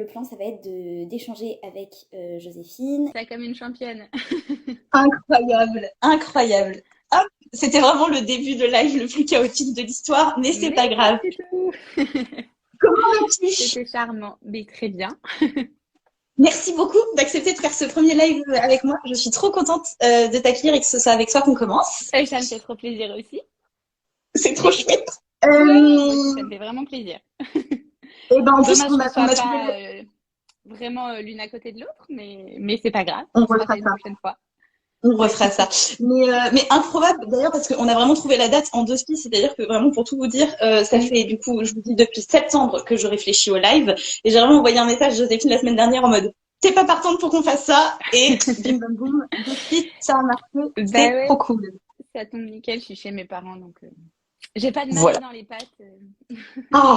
le plan, ça va être d'échanger avec Joséphine. Ça comme une championne. Incroyable, incroyable. Hop, c'était vraiment le début de live le plus chaotique de l'histoire, mais c'est Mais pas grave. c'est tout. Comment vas-tu? C'était charmant. Mais très bien. Merci beaucoup d'accepter de faire ce premier live avec moi. Je suis trop contente de t'accueillir et que ce soit avec toi qu'on commence. Ça me fait trop plaisir aussi. C'est trop chouette. Ouais, moi aussi, ça me fait vraiment plaisir. Et ben en plus, Dommage on qu'on a, soit on a pas trouvé... vraiment l'une à côté de l'autre, mais c'est pas grave. On On se fera refera ça une ça. prochaine fois. On refera ça. Mais improbable d'ailleurs parce qu'on a vraiment trouvé la date en deux spies, c'est-à-dire que vraiment pour tout vous dire, ça fait du coup, je vous dis depuis septembre que je réfléchis au live et j'ai vraiment envoyé un message à Joséphine la semaine dernière en mode t'es pas partante pour qu'on fasse ça et bim bam boum, deux spies, ça a marché, Bah c'est trop ouais, cool. ça tombe nickel. Je suis chez mes parents, donc j'ai pas de Voilà. marée dans les pattes. Oh,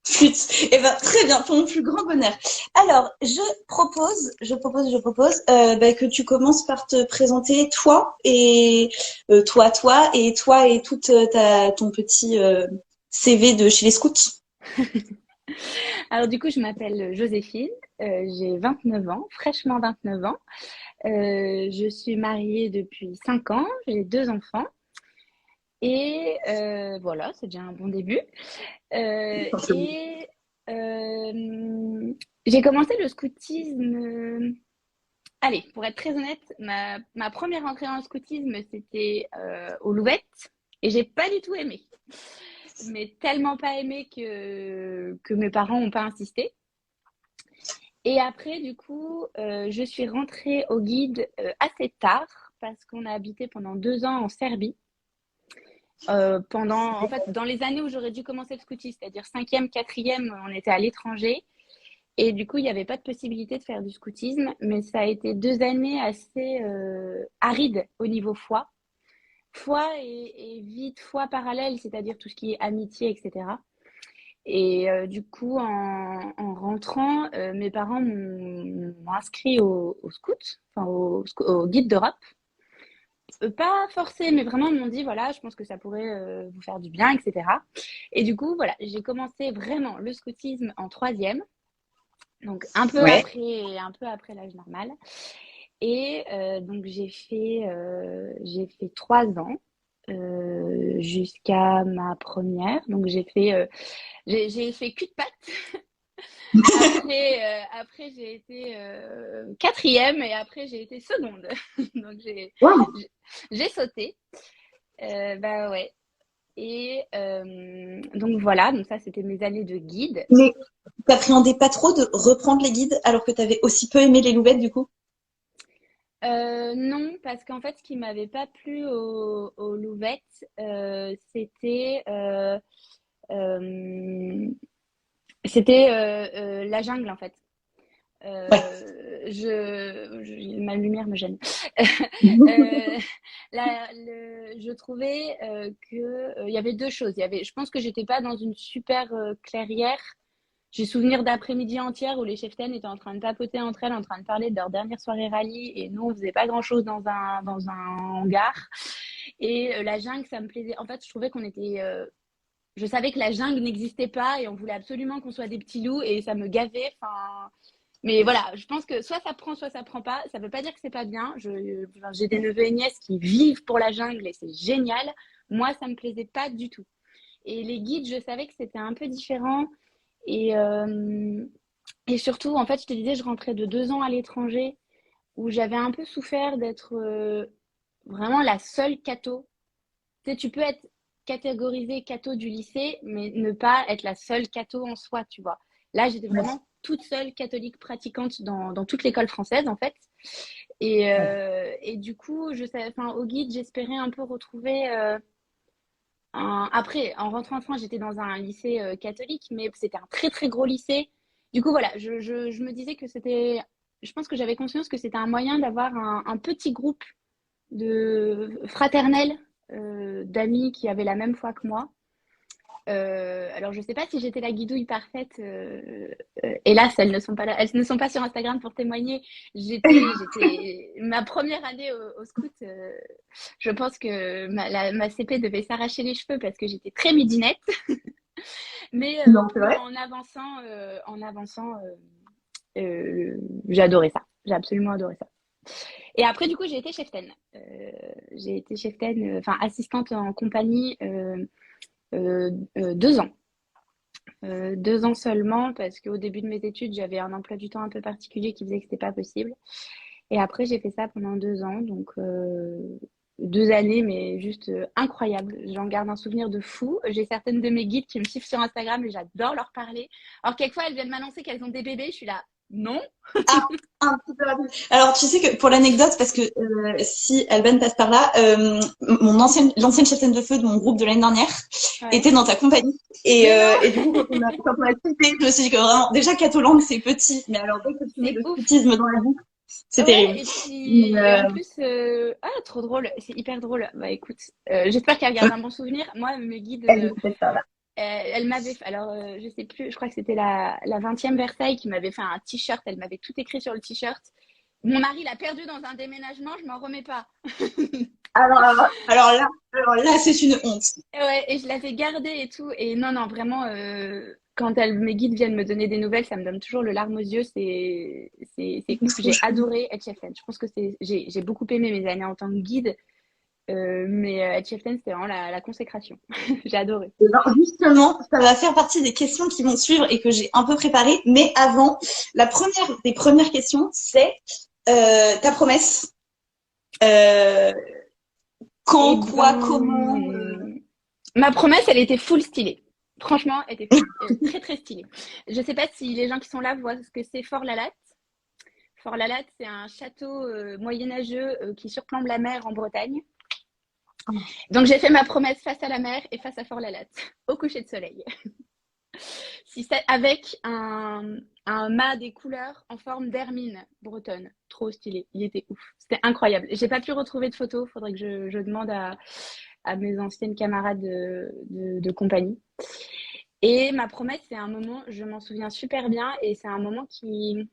flûte. Eh ben très bien, pour mon plus grand bonheur. Alors, je propose que tu commences par te présenter toi et toi et toute ton petit CV de chez les scouts. Alors du coup, je m'appelle Joséphine, j'ai 29 ans, fraîchement 29 ans. Je suis mariée depuis 5 ans, j'ai 2 enfants et voilà, c'est déjà un bon début. Et j'ai commencé le scoutisme. Allez, pour être très honnête, ma première entrée en scoutisme, c'était aux Louvettes et j'ai pas du tout aimé. Mais tellement pas aimé que mes parents n'ont pas insisté. Et après, du coup, je suis rentrée au guide assez tard parce qu'on a habité pendant 2 ans en Serbie. En fait, dans les années où j'aurais dû commencer le scoutisme, c'est-à-dire cinquième, quatrième, on était à l'étranger. Et du coup, il n'y avait pas de possibilité de faire du scoutisme, mais ça a été 2 années assez arides au niveau foi. Foi et vie de foi parallèle, c'est-à-dire tout ce qui est amitié, etc. Et du coup, en rentrant, mes parents m'ont inscrit au scout, enfin au guide d'Europe. Pas forcé, mais vraiment, ils m'ont dit, voilà, je pense que ça pourrait vous faire du bien, etc. Et du coup, voilà, j'ai commencé vraiment le scoutisme en troisième, donc Ouais. un peu après l'âge normal. Et donc, j'ai fait 3 ans jusqu'à ma première. Donc, j'ai fait cul de patte. Après j'ai été quatrième et après j'ai été seconde. Donc Wow. j'ai sauté. Bah ouais. Et donc voilà, donc ça c'était mes années de guide. Mais t'appréhendais pas trop de reprendre les guides alors que t'avais aussi peu aimé les louvettes du coup? Non, parce qu'en fait, ce qui m'avait pas plu au Louvettes, euh, c'était la jungle en fait. Ouais. Ma lumière me gêne. Euh, je trouvais que il y avait deux choses. Je pense que j'étais pas dans une super clairière. J'ai souvenir d'après-midi entière où les cheftaines étaient en train de papoter entre elles, en train de parler de leur dernière soirée rallye, et nous on faisait pas grand-chose dans un hangar. Et la jungle, ça me plaisait. En fait, je trouvais qu'on était je savais que la jungle n'existait pas et on voulait absolument qu'on soit des petits loups et ça me gavait. Enfin, mais voilà, je pense que soit ça prend, soit ça prend pas. Ça veut pas dire que c'est pas bien. J'ai des neveux et nièces qui vivent pour la jungle et c'est génial. Moi, ça me plaisait pas du tout. Et les guides, je savais que c'était un peu différent. Et, euh, et surtout, en fait, je te disais, je rentrais de 2 ans à l'étranger où j'avais un peu souffert d'être vraiment la seule catho. Tu sais, tu peux être catégorisée catho du lycée, mais ne pas être la seule catho en soi, tu vois. Là, j'étais Ouais. vraiment toute seule catholique pratiquante dans toute l'école française, en fait. Et du coup, enfin, au guide, j'espérais un peu retrouver. Après, en rentrant en France, j'étais dans un lycée catholique, mais c'était un très très gros lycée. Du coup, voilà, je me disais que c'était. Je pense que j'avais conscience que c'était un moyen d'avoir un petit groupe de fraternels d'amis qui avaient la même foi que moi. Alors, je sais pas si j'étais la guidouille parfaite. Hélas, elles ne sont pas là, elles ne sont pas sur Instagram pour témoigner. J'étais ma première année au scout. Je pense que ma CP devait s'arracher les cheveux parce que j'étais très midinette. Mais Non, c'est vrai. en avançant, J'ai adoré ça. J'ai absolument adoré ça. Et après, du coup, j'ai été cheftaine. J'ai été cheftaine, enfin assistante en compagnie 2 ans. 2 ans seulement parce qu'au début de mes études, j'avais un emploi du temps un peu particulier qui faisait que c'était pas possible. Et après, j'ai fait ça pendant 2 ans, donc 2 années, mais juste incroyable. J'en garde un souvenir de fou. J'ai certaines de mes guides qui me suivent sur Instagram et j'adore leur parler. Alors, quelquefois, elles viennent m'annoncer qu'elles ont des bébés. Je suis là, non. Ah, un petit peu rapide. Alors, tu sais que pour l'anecdote, parce que si Alban passe par là, l'ancienne cheftaine de feu de mon groupe de l'année dernière Ouais. était dans ta compagnie. Et du coup, quand on a quitté, je me suis dit que vraiment, déjà, Catoland, c'est petit, mais alors dès que tu mets C'est le ouf. scoutisme dans la boucle, c'est Ouais, terrible. et puis Mais, en plus, ah, trop drôle, c'est hyper drôle. Bah écoute, j'espère qu'elle garde un bon souvenir. Moi, mes guides, elle est peut-être pas là. elle m'avait fait, alors je sais plus, je crois que c'était la 20e Versailles qui m'avait fait un t-shirt, elle m'avait tout écrit sur le t-shirt. Mon mari l'a perdu dans un déménagement, je m'en remets pas. Alors là, c'est une honte. Ouais, et je l'avais gardé et tout. Et non, non, vraiment, quand mes guides viennent me donner des nouvelles, ça me donne toujours le larme aux yeux. C'est ouf. J'ai adoré être cheftaine. Je pense que j'ai beaucoup aimé mes années en tant que guide. Mais être cheftaine, c'était vraiment la consécration. J'ai adoré. Alors justement, ça va faire partie des questions qui vont suivre et que j'ai un peu préparées. Mais avant, la première des premières questions, c'est ta promesse. Euh, Quand, Et quoi, ben, comment ma promesse, elle était full stylée. Franchement, elle était très très stylée. Je sais pas si les gens qui sont là voient ce que c'est Fort-la-Latte. Fort-la-Latte, c'est un château moyenâgeux qui surplombe la mer en Bretagne. Donc j'ai fait ma promesse face à la mer et face à Fort-la-Latte, au coucher de soleil. Avec un mât des couleurs en forme d'hermine bretonne. Trop stylé, il était ouf. C'était incroyable. J'ai pas pu retrouver de photos, faudrait que je demande à mes anciennes camarades de compagnie. Et ma promesse, c'est un moment, je m'en souviens super bien, et c'est un moment qui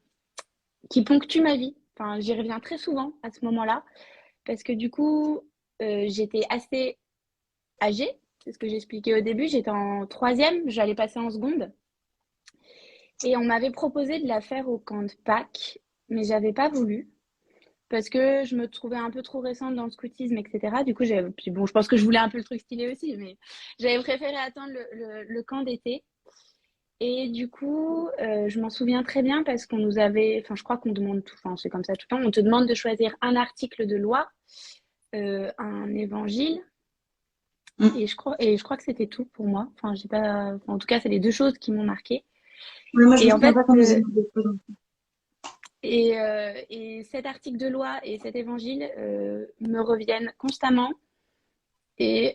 ponctue ma vie. Enfin, j'y reviens très souvent à ce moment-là, parce que du coup, j'étais assez âgée. C'est ce que j'expliquais au début. J'étais en 3e, j'allais passer en seconde. Et on m'avait proposé de la faire au camp de Pâques, mais j'avais pas voulu. Parce que je me trouvais un peu trop récente dans le scoutisme, etc. Du coup, puis bon, je pense que je voulais un peu le truc stylé aussi, mais j'avais préféré attendre le camp d'été. Et du coup, je m'en souviens très bien parce qu'on nous avait, enfin, je crois qu'on demande tout, enfin, c'est comme ça tout le temps, on te demande de choisir un article de loi, un évangile, et je crois que c'était tout pour moi. Enfin, j'ai pas, en tout cas, c'est les 2 choses qui m'ont marquée. Mais moi, je Et me en souviens fait, pas qu'on nous ait demandé de choses. et cet article de loi et cet évangile me reviennent constamment et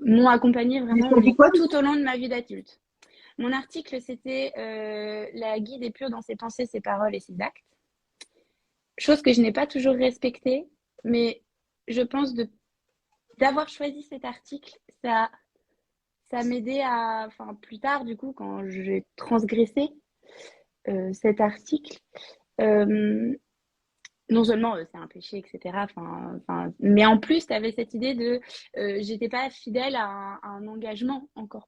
m'ont accompagné vraiment C'était quoi? tout au long de ma vie d'adulte. Mon article, c'était la guide est pure dans ses pensées, ses paroles et ses actes. Chose que je n'ai pas toujours respectée, mais je pense d'avoir choisi cet article, ça m'aidait à, enfin plus tard du coup, quand j'ai transgressé cet article, non seulement c'est un péché, etc. Mais en plus, tu avais cette idée de j'étais pas fidèle à un engagement encore.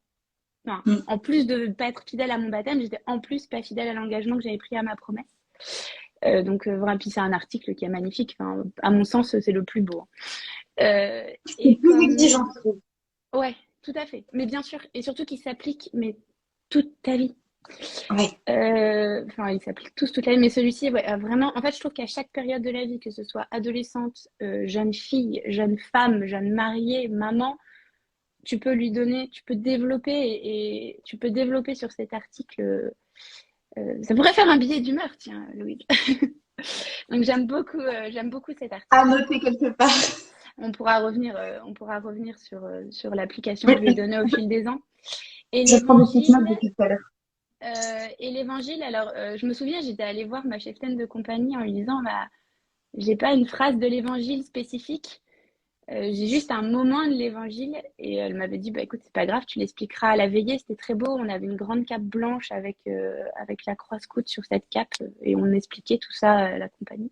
Enfin, en plus de ne pas être fidèle à mon baptême, j'étais en plus pas fidèle à l'engagement que j'avais pris à ma promesse. Donc, voilà, puis c'est un article qui est magnifique. Enfin, à mon sens, c'est le plus beau. C'est Et plus comme... exigeant, je trouve. Ouais, tout à fait. Mais bien sûr, et surtout qu'il s'applique, mais toute ta vie. Ouais. Enfin, ils s'appliquent tous toute la vie, mais celui-ci, ouais, vraiment, en fait, je trouve qu'à chaque période de la vie, que ce soit adolescente, jeune fille, jeune femme, jeune mariée, maman, tu peux lui donner, tu peux développer et tu peux développer sur cet article. Ça pourrait faire un billet d'humeur, tiens, Louise. Donc j'aime beaucoup cet article. À noter quelque part. On pourra revenir sur l'application que je lui ai donnée au fil des ans. Et Je prends des petites notes depuis tout à l'heure. Et l'évangile, alors je me souviens, j'étais allée voir ma cheftaine de compagnie en lui disant, bah, j'ai pas une phrase de l'évangile spécifique, j'ai juste un moment de l'évangile, et elle m'avait dit, bah écoute, c'est pas grave, tu l'expliqueras à la veillée, c'était très beau, on avait une grande cape blanche avec la croix scout sur cette cape, et on expliquait tout ça à la compagnie.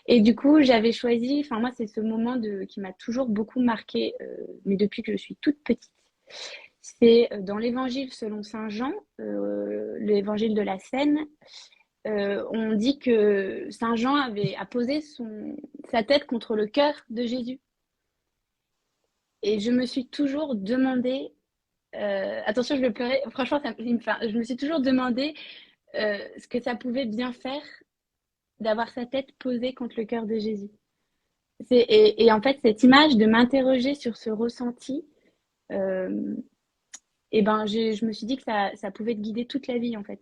Et du coup, j'avais choisi, enfin moi, c'est ce moment qui m'a toujours beaucoup marqué, mais depuis que je suis toute petite. C'est dans l'évangile selon saint Jean, l'évangile de la Seine, on dit que Saint Jean a posé sa tête contre le cœur de Jésus. Et je me suis toujours demandé, attention, je vais pleurer, franchement, je me suis toujours demandé ce que ça pouvait bien faire d'avoir sa tête posée contre le cœur de Jésus. Et en fait, cette image de m'interroger sur ce ressenti, et ben, je me suis dit que ça pouvait te guider toute la vie, en fait.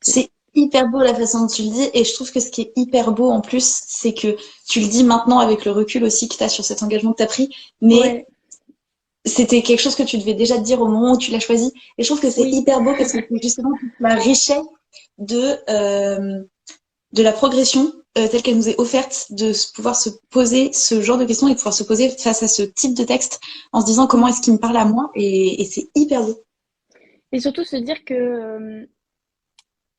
C'est hyper beau la façon dont tu le dis, et je trouve que ce qui est hyper beau en plus, c'est que tu le dis maintenant avec le recul aussi que tu as sur cet engagement que tu as pris, mais Ouais. c'était quelque chose que tu devais déjà te dire au moment où tu l'as choisi. Et je trouve que c'est Oui. hyper beau parce que c'est justement la richesse de la progression telle qu'elle nous est offerte, de pouvoir se poser ce genre de questions et pouvoir se poser face à ce type de texte en se disant comment est-ce qu'il me parle à moi, et c'est hyper beau. Et surtout se dire que,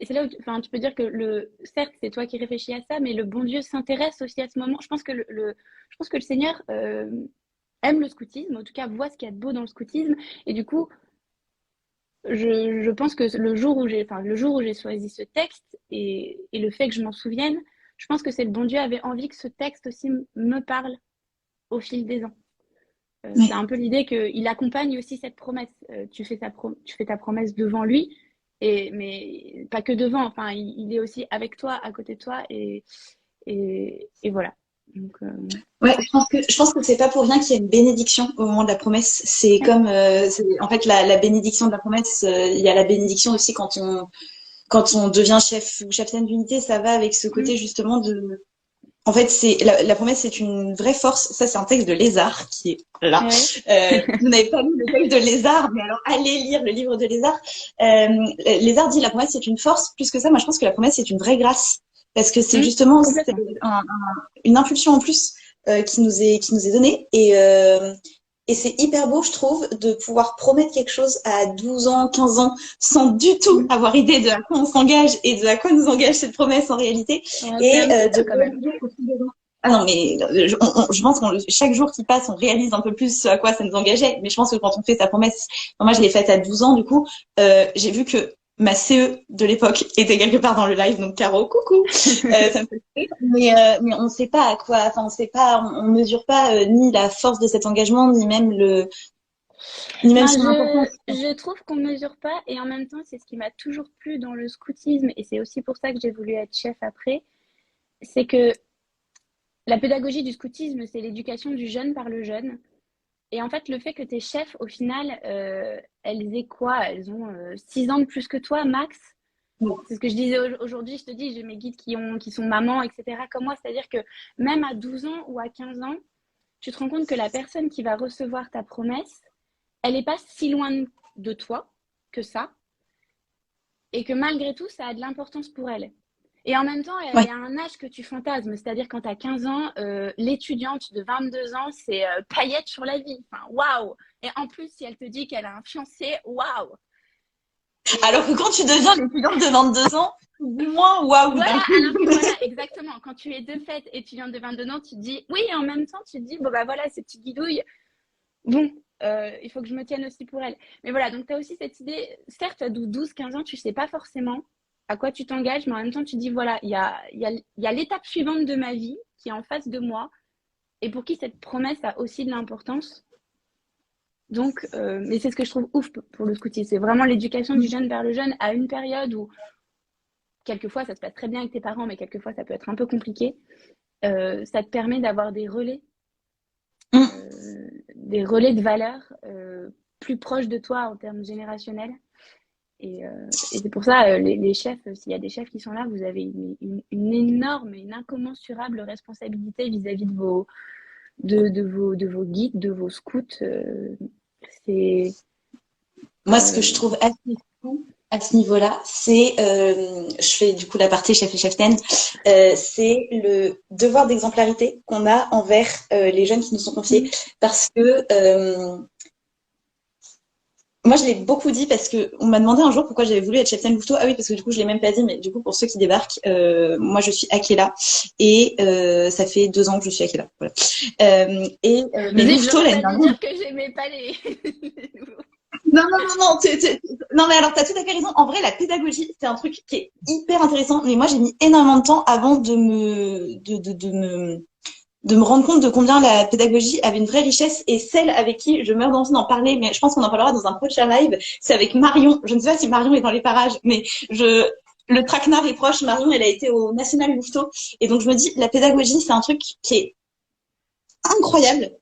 et c'est là où enfin, tu peux dire que certes, c'est toi qui réfléchis à ça, mais le bon Dieu s'intéresse aussi à ce moment. Je pense que je pense que le Seigneur aime le scoutisme, en tout cas voit ce qu'il y a de beau dans le scoutisme, et du coup, je pense que le jour où j'ai choisi ce texte et le fait que je m'en souvienne, je pense que c'est le bon Dieu avait envie que ce texte aussi me parle au fil des ans. Ouais. C'est un peu l'idée qu'il accompagne aussi cette promesse. Tu fais ta promesse devant lui, mais pas que devant. Enfin, il est aussi avec toi, à côté de toi, et voilà. Donc, Ouais, je pense que c'est pas pour rien qu'il y a une bénédiction au moment de la promesse. C'est comme, en fait, la bénédiction de la promesse. Il y a la bénédiction aussi quand on devient chef ou cheftaine d'unité. Ça va avec ce côté justement de. En fait, c'est la promesse, c'est une vraie force. Ça, c'est un texte de Lézard qui est là. ouais. Vous n'avez pas lu le texte de Lézard, mais alors allez lire le livre de Lézard. Lézard dit la promesse, c'est une force. Plus que ça, moi, je pense que la promesse, c'est une vraie grâce. Parce que c'est justement une impulsion en plus qui nous est donnée. Et c'est hyper beau, je trouve, de pouvoir promettre quelque chose à 12 ans, 15 ans, sans du tout avoir idée de à quoi on s'engage et de à quoi nous engage cette promesse en réalité. Et de quand même. Ah non, mais je pense que chaque jour qui passe, on réalise un peu plus ce à quoi ça nous engageait. Mais je pense que quand on fait sa promesse, moi je l'ai faite à 12 ans, du coup, j'ai vu que ma CE de l'époque était quelque part dans le live, donc Caro, coucou. Ça me fait rire. Mais on sait pas à quoi, enfin on sait pas, on mesure pas ni la force de cet engagement, ni même son importance. Je trouve qu'on mesure pas, et en même temps, c'est ce qui m'a toujours plu dans le scoutisme, et c'est aussi pour ça que j'ai voulu être chef après, c'est que la pédagogie du scoutisme, c'est l'éducation du jeune par le jeune. Et en fait, le fait que tes chefs, au final, elles aient quoi? Elles ont 6 ans de plus que toi, max. C'est ce que je disais aujourd'hui. Je te dis, j'ai mes guides qui sont mamans, etc. comme moi. C'est-à-dire que même à 12 ans ou à 15 ans, tu te rends compte que la personne qui va recevoir ta promesse, elle n'est pas si loin de toi que ça. Et que malgré tout, ça a de l'importance pour elle. Et en même temps, il y a un âge que tu fantasmes. C'est-à-dire quand tu as 15 ans, l'étudiante de 22 ans, c'est paillettes sur la vie. Enfin, waouh! Et en plus, si elle te dit qu'elle a un fiancé, waouh! Alors que quand tu deviens l'étudiante de 22 ans, du moins waouh! Voilà, alors que voilà, exactement. Quand tu es de fait étudiante de 22 ans, tu te dis oui, et en même temps, tu te dis bon, bah voilà, ces petites guidouilles, bon, il faut que je me tienne aussi pour elle. Mais voilà, donc tu as aussi cette idée, certes, à 12-15 ans, tu sais pas forcément à quoi tu t'engages, mais en même temps, tu te dis voilà, il y a l'étape suivante de ma vie qui est en face de moi et pour qui cette promesse a aussi de l'importance. Donc, mais c'est ce que je trouve ouf pour le scoutisme. C'est vraiment l'éducation du jeune vers le jeune à une période où, quelquefois, ça se passe très bien avec tes parents, mais quelquefois, ça peut être un peu compliqué. Ça te permet d'avoir des relais de valeurs plus proches de toi en termes générationnels. Et c'est pour ça, les chefs, s'il y a des chefs qui sont là, vous avez une énorme, une incommensurable responsabilité vis-à-vis de vos guides, de vos scouts. Moi, ce que je trouve assez fou à ce niveau-là, c'est, je fais du coup la partie chef et cheftaine, c'est le devoir d'exemplarité qu'on a envers les jeunes qui nous sont confiés. Parce que moi, je l'ai beaucoup dit parce que on m'a demandé un jour pourquoi j'avais voulu être cheftaine louveteau. Ah oui, parce que du coup, je l'ai même pas dit, mais du coup, pour ceux qui débarquent, moi, je suis Akela et ça fait 2 ans que je suis Akela. Voilà. Mais louveteau, l'année dernière. dire que j'aimais pas les nouveaux. Non, non, non, non, non, mais alors, tu as tout à fait raison. En vrai, la pédagogie, c'est un truc qui est hyper intéressant. Mais moi, j'ai mis énormément de temps avant de me rendre compte de combien la pédagogie avait une vraie richesse. Et celle avec qui je meurs d'envie d'en parler, mais je pense qu'on en parlera dans un prochain live, c'est avec Marion. Je ne sais pas si Marion est dans les parages, mais le traquenard est proche. Marion, elle a été au National Louveteau. Et donc, je me dis, la pédagogie, c'est un truc qui est incroyable.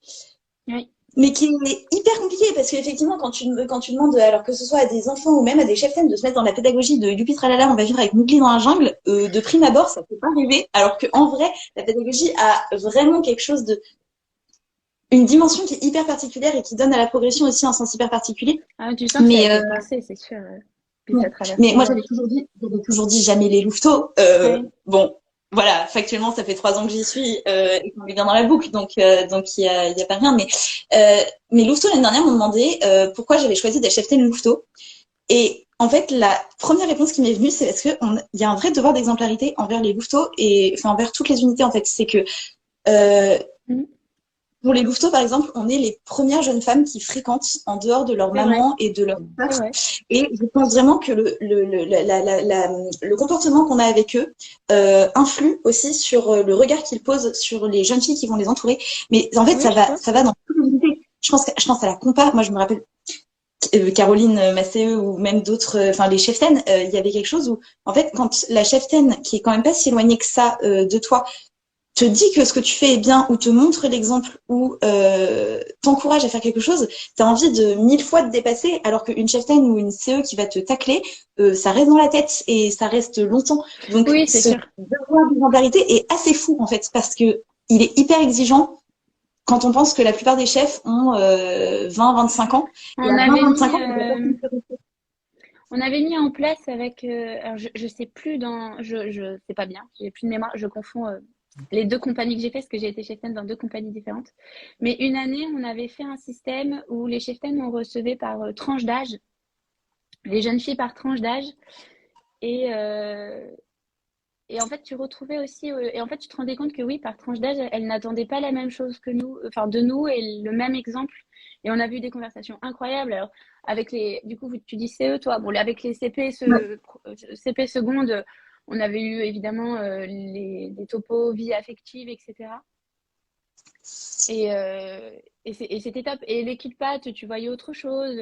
Oui. Mais qui est hyper compliqué parce qu'effectivement, quand tu demandes, alors que ce soit à des enfants ou même à des cheftaines de se mettre dans la pédagogie de Youpi Tralala, on va vivre avec Mowgli dans la jungle, de prime abord, ça peut pas rêver. Alors que en vrai, la pédagogie a vraiment quelque chose une dimension qui est hyper particulière et qui donne à la progression aussi un sens hyper particulier. Ah, tu sens que ça a été pensé, c'est sûr. Puis ça traverse. Mais moi, j'avais toujours dit jamais les louveteaux. Ouais. Bon. Voilà, factuellement, ça fait 3 ans que j'y suis et qu'on est bien dans la boucle, donc il y a pas rien. Mais Louveteau l'année dernière m'ont demandé pourquoi j'avais choisi des cheftaines Louveteau. Et en fait, la première réponse qui m'est venue, c'est parce que il y a un vrai devoir d'exemplarité envers les Louveteaux et enfin envers toutes les unités en fait. C'est que pour les Louveteaux, par exemple, on est les premières jeunes femmes qui fréquentent en dehors de leur maman et de leur père. Et je pense vraiment que le comportement qu'on a avec eux influe aussi sur le regard qu'ils posent sur les jeunes filles qui vont les entourer. Mais en fait, ça va dans toutes les unités. Je pense à la compa. Moi, je me rappelle Caroline Macéeux ou même d'autres, enfin les cheftaines, il y avait quelque chose où, en fait, quand la cheftaine, qui est quand même pas si éloignée que ça de toi, te dit que ce que tu fais est bien ou te montre l'exemple ou t'encourage à faire quelque chose, t'as envie de 1000 fois te dépasser, alors qu'une cheftaine ou une CE qui va te tacler, ça reste dans la tête et ça reste longtemps. Donc oui, ce devoir d'exemplarité est assez fou en fait, parce que il est hyper exigeant quand on pense que la plupart des chefs ont 20-25 ans. On avait mis en place avec, alors je sais plus je sais pas bien, j'ai plus de mémoire, je confonds les 2 compagnies que j'ai fait, parce que j'ai été cheftaine dans 2 compagnies différentes. Mais une année, on avait fait un système où les cheftaines, on recevait par tranche d'âge, les jeunes filles par tranche d'âge. Et en fait, tu retrouvais aussi, et en fait, tu te rendais compte que oui, par tranche d'âge, elles n'attendaient pas la même chose que nous, enfin de nous, et le même exemple. Et on a vu des conversations incroyables. Alors, avec du coup, tu dis CE, toi, bon, avec les CP secondes, on avait eu évidemment des topos, vie affective, etc. Et c'était top. Et l'équipe PAT, tu voyais autre chose.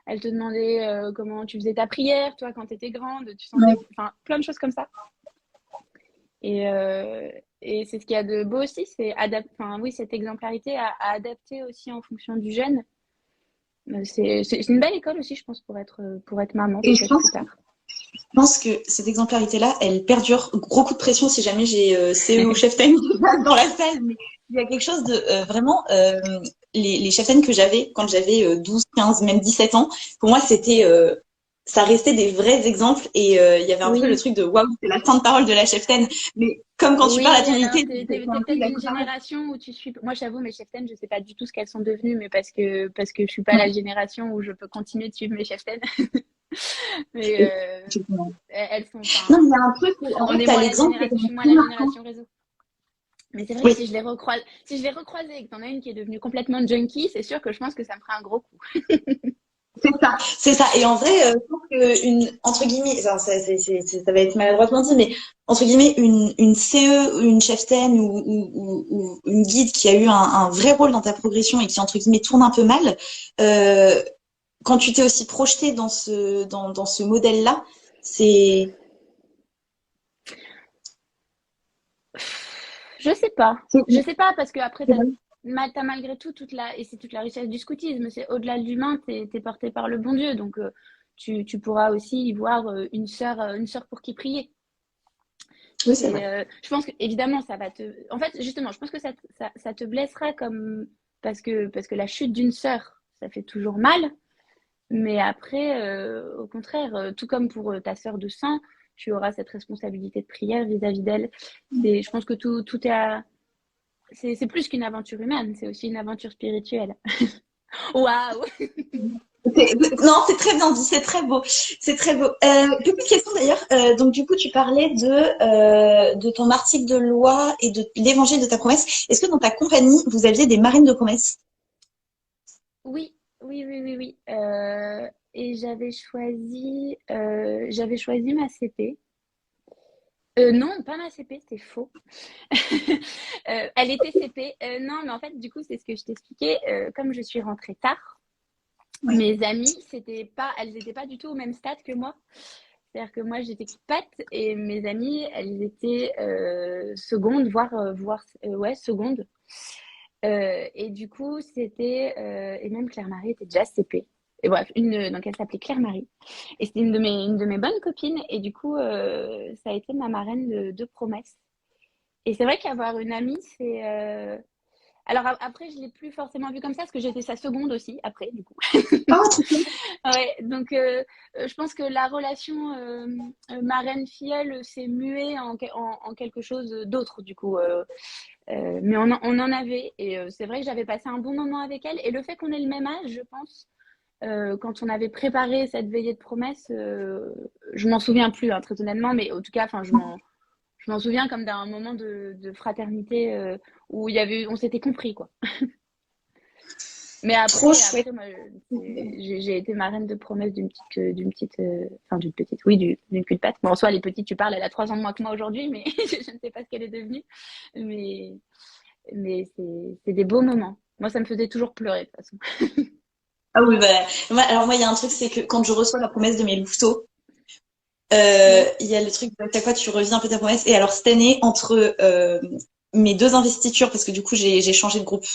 Elle te demandait comment tu faisais ta prière, toi, quand tu étais grande. Tu sentais, enfin, plein de choses comme ça. Et c'est ce qu'il y a de beau aussi, c'est cette exemplarité à adapter aussi en fonction du jeune. C'est une belle école aussi, je pense, pour être maman. Et je pense que cette exemplarité-là, elle perdure. Gros coup de pression si jamais j'ai CE ou cheftaine dans la salle. Mais il y a quelque chose de vraiment, les cheftaines que j'avais quand j'avais 12, 15, même 17 ans, pour moi, c'était ça restait des vrais exemples et il y avait un peu le truc de waouh, c'est la sainte parole de la cheftaine. Mais comme quand tu parles à ton unité, t'es peut-être d'une génération où tu suis. Moi, j'avoue, mes cheftaines, je sais pas du tout ce qu'elles sont devenues, mais parce que je suis pas la génération où je peux continuer de suivre mes cheftaines. Mais elles sont. Non, mais il y a un truc où en fait, t'as l'exemple. Je suis moins la génération réseau. Mais c'est vrai que si je les recroisais et que t'en as une qui est devenue complètement junkie, c'est sûr que je pense que ça me ferait un gros coup. C'est ça. Et en vrai, je pense que entre guillemets, ça va être maladroitement dit, mais entre guillemets, une CE, une cheftaine ou une guide qui a eu un vrai rôle dans ta progression et qui entre guillemets tourne un peu mal, quand tu t'es aussi projeté dans ce modèle-là, c'est. Je sais pas parce que après t'as malgré tout et c'est toute la richesse du scoutisme, c'est au-delà de l'humain, t'es porté par le bon Dieu, donc tu pourras aussi y voir une sœur pour qui prier. Oui, c'est vrai. Je pense que évidemment ça va en fait justement, je pense que ça te blessera comme parce que la chute d'une sœur, ça fait toujours mal, mais après au contraire, tout comme pour ta sœur de sang, tu auras cette responsabilité de prière vis-à-vis d'elle. Je pense que tout est c'est plus qu'une aventure humaine, c'est aussi une aventure spirituelle. Waouh! Non, c'est très bien dit, c'est très beau. C'est très beau. Petite question d'ailleurs. Donc du coup, tu parlais de ton article de loi et de l'évangile de ta promesse. Est-ce que dans ta compagnie, vous aviez des marraines de promesse? Oui, oui, oui, oui, oui. Et j'avais choisi ma CP. Non, pas ma CP, c'était faux. Elle était CP. Non, mais en fait, du coup, c'est ce que je t'expliquais. Comme je suis rentrée tard, Ouais. mes amies, elles n'étaient pas du tout au même stade que moi. C'est-à-dire que moi, j'étais patte et mes amies, elles étaient seconde, ouais, seconde. Et du coup, et même Claire-Marie était déjà CP. Et bref, donc elle s'appelait Claire-Marie. Et c'était une de mes bonnes copines. Et du coup, ça a été ma marraine de promesse. Et c'est vrai qu'avoir une amie, alors après, je l'ai plus forcément vue comme ça, parce que j'étais sa seconde aussi, après, du coup. Ah, trop cool. Ouais, donc je pense que la relation marraine-filleule s'est muée en quelque chose d'autre, du coup. Mais on en avait, et c'est vrai que j'avais passé un bon moment avec elle. Et le fait qu'on ait le même âge, je pense, quand on avait préparé cette veillée de promesses, je m'en souviens plus, hein, très honnêtement, mais en tout cas, enfin, je m'en souviens comme d'un moment de fraternité où on s'était compris, quoi. Mais Trop chouette. après moi, j'ai été marraine de promesse enfin d'une cul de patte. Bon, en soi, elle est petite, tu parles, elle a 3 ans de moins que moi aujourd'hui, mais je ne sais pas ce qu'elle est devenue. Mais, mais c'est des beaux moments. Moi, ça me faisait toujours pleurer, de toute façon. Ah oui, bah, alors moi, il y a un truc, c'est que quand je reçois la promesse de mes louveteaux, Ouais. il y a le truc de à chaque fois tu reviens un peu ta promesse. Et alors cette année, entre mes deux investitures, parce que du coup j'ai changé de groupe.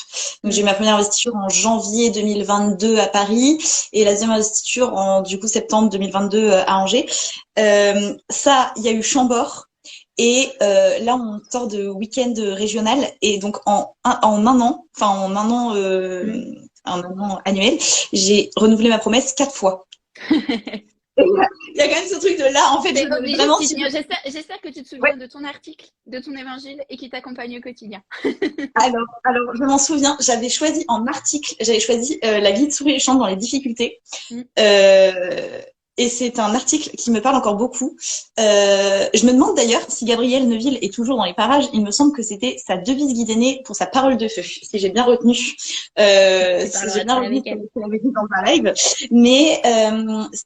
Donc j'ai eu Mm. ma première investiture en janvier 2022 à Paris et la deuxième investiture en du coup septembre 2022 à Angers. Ça, il y a eu Chambord. Et là, on sort de week-end régional. Et donc, en un an, enfin Mm. en un an annuel, j'ai renouvelé ma promesse 4 fois. Il y a quand même ce truc de là, en fait, T'es obligé de vraiment, t'y si tenir. J'espère que tu te ouais. souviens de ton article, de ton évangile et qui t'accompagne au quotidien. Alors, je m'en souviens, j'avais choisi la guide souris et chante dans les difficultés. Mm. Euh, et c'est un article qui me parle encore beaucoup. Je me demande d'ailleurs si Gabriel Neuville est toujours dans les parages. Il me semble que c'était sa devise guide aînée pour sa parole de feu, si j'ai bien retenu. Tu Si j'ai parleras de bien ça retenu avec ce elle. qu'elle avait dit dans un live. Mais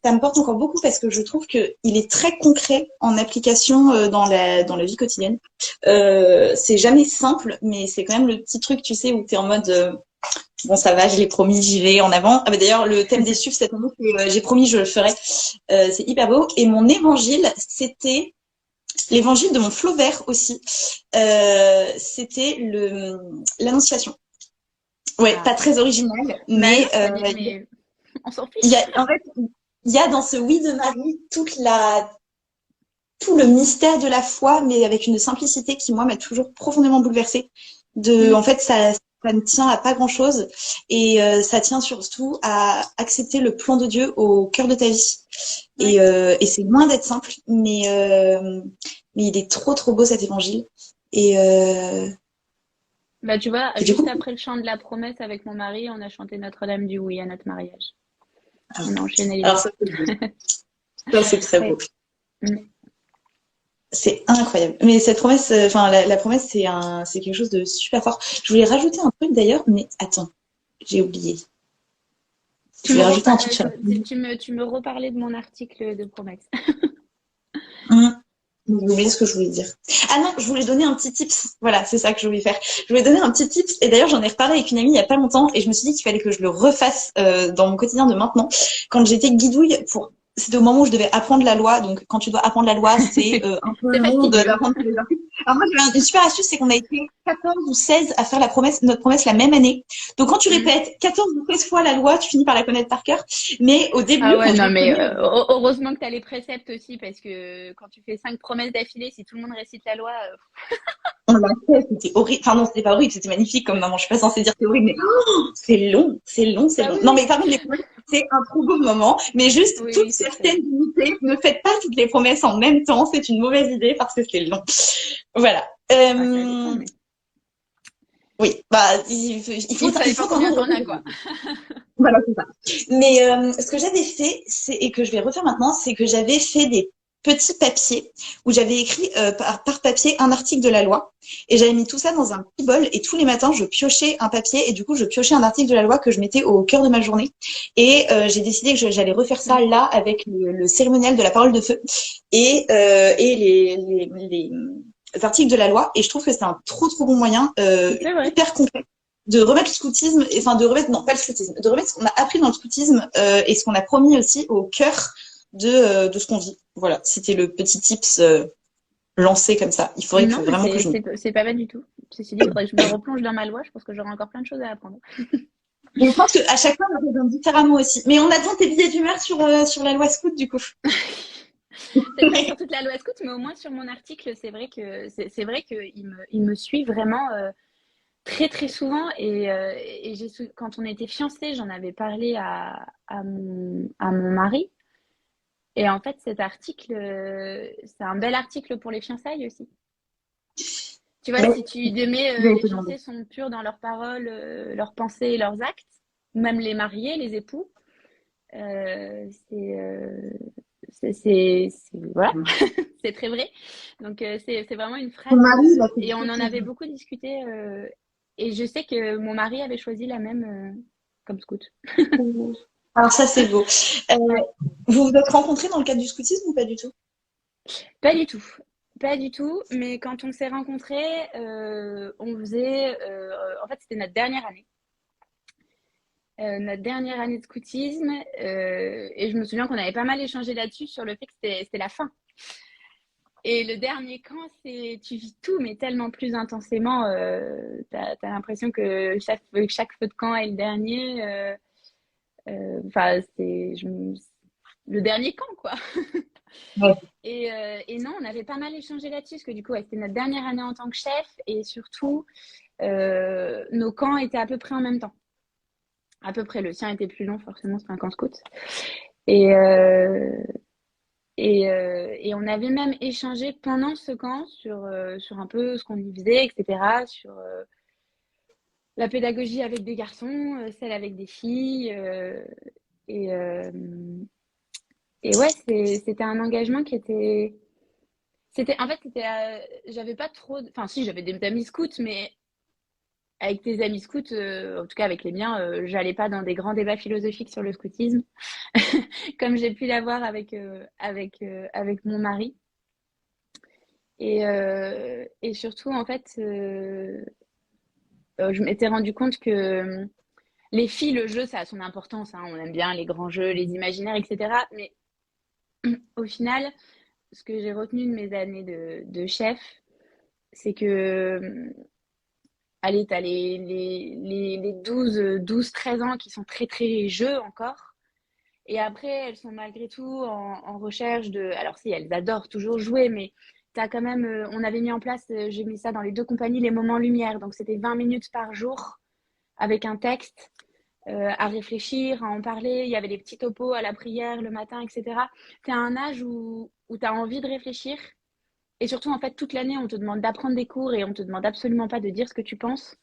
ça me porte encore beaucoup parce que je trouve que il est très concret en application dans la vie quotidienne. C'est jamais simple, mais c'est quand même le petit truc, tu sais, où t'es en mode bon, ça va, je l'ai promis, j'y vais en avant. Ah bah d'ailleurs, le thème des suifs cette année, c'est j'ai promis, je le ferai. C'est hyper beau. Et mon évangile, c'était l'évangile de mon flot vert aussi. C'était l'Annonciation. Ouais, Ah. pas très original, Bah non, mais mais on s'en il y fiche. a, en fait, il y a dans ce oui de Marie tout le mystère de la foi, mais avec une simplicité qui, moi, m'a toujours profondément bouleversée. Mm. En fait, ça ne tient à pas grand-chose et ça tient surtout à accepter le plan de Dieu au cœur de ta vie. Ouais. Et c'est loin d'être simple, mais il est trop, trop beau cet évangile. Et, euh, Bah tu vois, et du juste coup, après le chant de la promesse avec mon mari, on a chanté Notre-Dame du Oui à notre mariage. ah, On a enchaîné les alors deux. ça, c'est beau. Ça, c'est très beau. Ouais. Mm. C'est incroyable. Mais cette promesse, enfin, la promesse, c'est quelque chose de super fort. Je voulais rajouter un truc d'ailleurs, mais attends, j'ai oublié. Je voulais rajouter un truc sur la Tu me reparlais de mon article de promesse. Hum, J'ai oublié ce que je voulais dire. Ah non, je voulais donner un petit tips. Voilà, c'est ça que je voulais faire. Je voulais donner un petit tips. Et d'ailleurs, j'en ai reparlé avec une amie il y a pas longtemps et je me suis dit qu'il fallait que je le refasse dans mon quotidien de maintenant. Quand j'étais guidouille c'était au moment où je devais apprendre la loi. Donc, quand tu dois apprendre la loi, c'est un peu C'est long fastidieux. d'apprendre tous les articles. Alors moi, j'avais une super astuce, c'est qu'on a été 14 ou 16 à faire notre promesse la même année. Donc, quand tu Mm. répètes 14 ou 16 fois la loi, tu finis par la connaître par cœur. Mais au Ah début, ouais, quand je non, mais reprenais heureusement que tu as les préceptes aussi, parce que quand tu fais 5 promesses d'affilée, si tout le monde récite la loi, on l'a fait, c'était horrible. Enfin non, c'était pas horrible, c'était magnifique comme maman. Je suis pas censée dire que c'est horrible, mais oh, c'est long, c'est long, c'est bah long. oui, Non, oui, mais par contre, les promesses, c'est un trop beau moment. Mais juste oui, toutes oui, c'est très certaines long. unités, ne faites pas toutes les promesses en même temps. C'est une mauvaise idée parce que c'est long. Voilà. Ah, ça dépend, mais Oui, bah il ça dépend faut quand combien même t'en as, retenir. quoi. Voilà, c'est ça. Mais ce que j'avais fait, ce que je vais refaire maintenant, c'est que j'avais fait des petit papier où j'avais écrit par papier un article de la loi. Et j'avais mis tout ça dans un petit bol et tous les matins, je piochais un papier et du coup, je piochais un article de la loi que je mettais au cœur de ma journée. Et j'ai décidé que j'allais refaire ça là avec le cérémonial de la parole de feu et les articles de la loi. Et je trouve que c'est un trop bon moyen, C'est vrai. hyper complet, de remettre le scoutisme, enfin de remettre, non pas le scoutisme, de remettre ce qu'on a appris dans le scoutisme et ce qu'on a promis aussi au cœur de ce qu'on vit. Voilà, c'était le petit tips lancé comme ça. Il faudrait Non, que vraiment que je... c'est pas mal du tout. Ceci dit, il faudrait que je me replonge dans ma loi. Je pense que j'aurai encore plein de choses à apprendre. Je pense qu'à chaque fois, on raisonne différemment aussi. Mais on attend tes billets d'humeur sur la loi scout, du coup. Peut-être pas sur toute la loi scout, mais au moins sur mon article, c'est vrai qu'il me suit vraiment très très souvent. Et quand on était fiancés, j'en avais parlé à mon mari. Et en fait, cet article, c'est un bel article pour les fiançailles aussi. Tu vois, si tu mets les fiancés sont purs dans leurs paroles, leurs pensées et leurs actes, ou même les mariés, les époux, voilà, c'est très vrai. Donc c'est vraiment une phrase. Et on en avait beaucoup discuté. Et je sais que mon mari avait choisi la même comme scout. Alors ça, c'est beau. Vous vous êtes rencontrés dans le cadre du scoutisme ou pas du tout? Pas du tout. Pas du tout, mais quand on s'est rencontrés, on faisait... en fait, c'était notre dernière année. Notre dernière année de scoutisme. Et je me souviens qu'on avait pas mal échangé là-dessus, sur le fait que c'était la fin. Et le dernier camp, tu vis tout, mais tellement plus intensément. T'as l'impression que chaque feu de camp est le dernier. Enfin, c'est le dernier camp, quoi. Ouais. Et non, on avait pas mal échangé là-dessus, parce que du coup, c'était notre dernière année en tant que chef, et surtout, nos camps étaient à peu près en même temps. À peu près, le sien était plus long, forcément, c'est un camp scout. Et on avait même échangé pendant ce camp sur un peu ce qu'on y faisait, etc., sur la pédagogie avec des garçons, celle avec des filles, et ouais, c'était un engagement qui était... En fait, j'avais pas trop... Enfin, si, j'avais des amis scouts, mais avec tes amis scouts, en tout cas avec les miens, j'allais pas dans des grands débats philosophiques sur le scoutisme, comme j'ai pu l'avoir avec mon mari. Et surtout, en fait, je m'étais rendu compte que les filles, le jeu, ça a son importance, hein. On aime bien les grands jeux, les imaginaires, etc. Mais au final, ce que j'ai retenu de mes années de chef, c'est que, allez, t'as les 12-13 ans qui sont très, très jeux encore. Et après, elles sont malgré tout en recherche de... Alors si, elles adorent toujours jouer, mais t'as quand même... on avait mis en place, j'ai mis ça dans les 2 compagnies, les moments lumière. Donc c'était 20 minutes par jour avec un texte à réfléchir, à en parler. Il y avait des petits topos à la prière le matin, etc. T'es à un âge où t'as envie de réfléchir. Et surtout, en fait, toute l'année, on te demande d'apprendre des cours et on te demande absolument pas de dire ce que tu penses.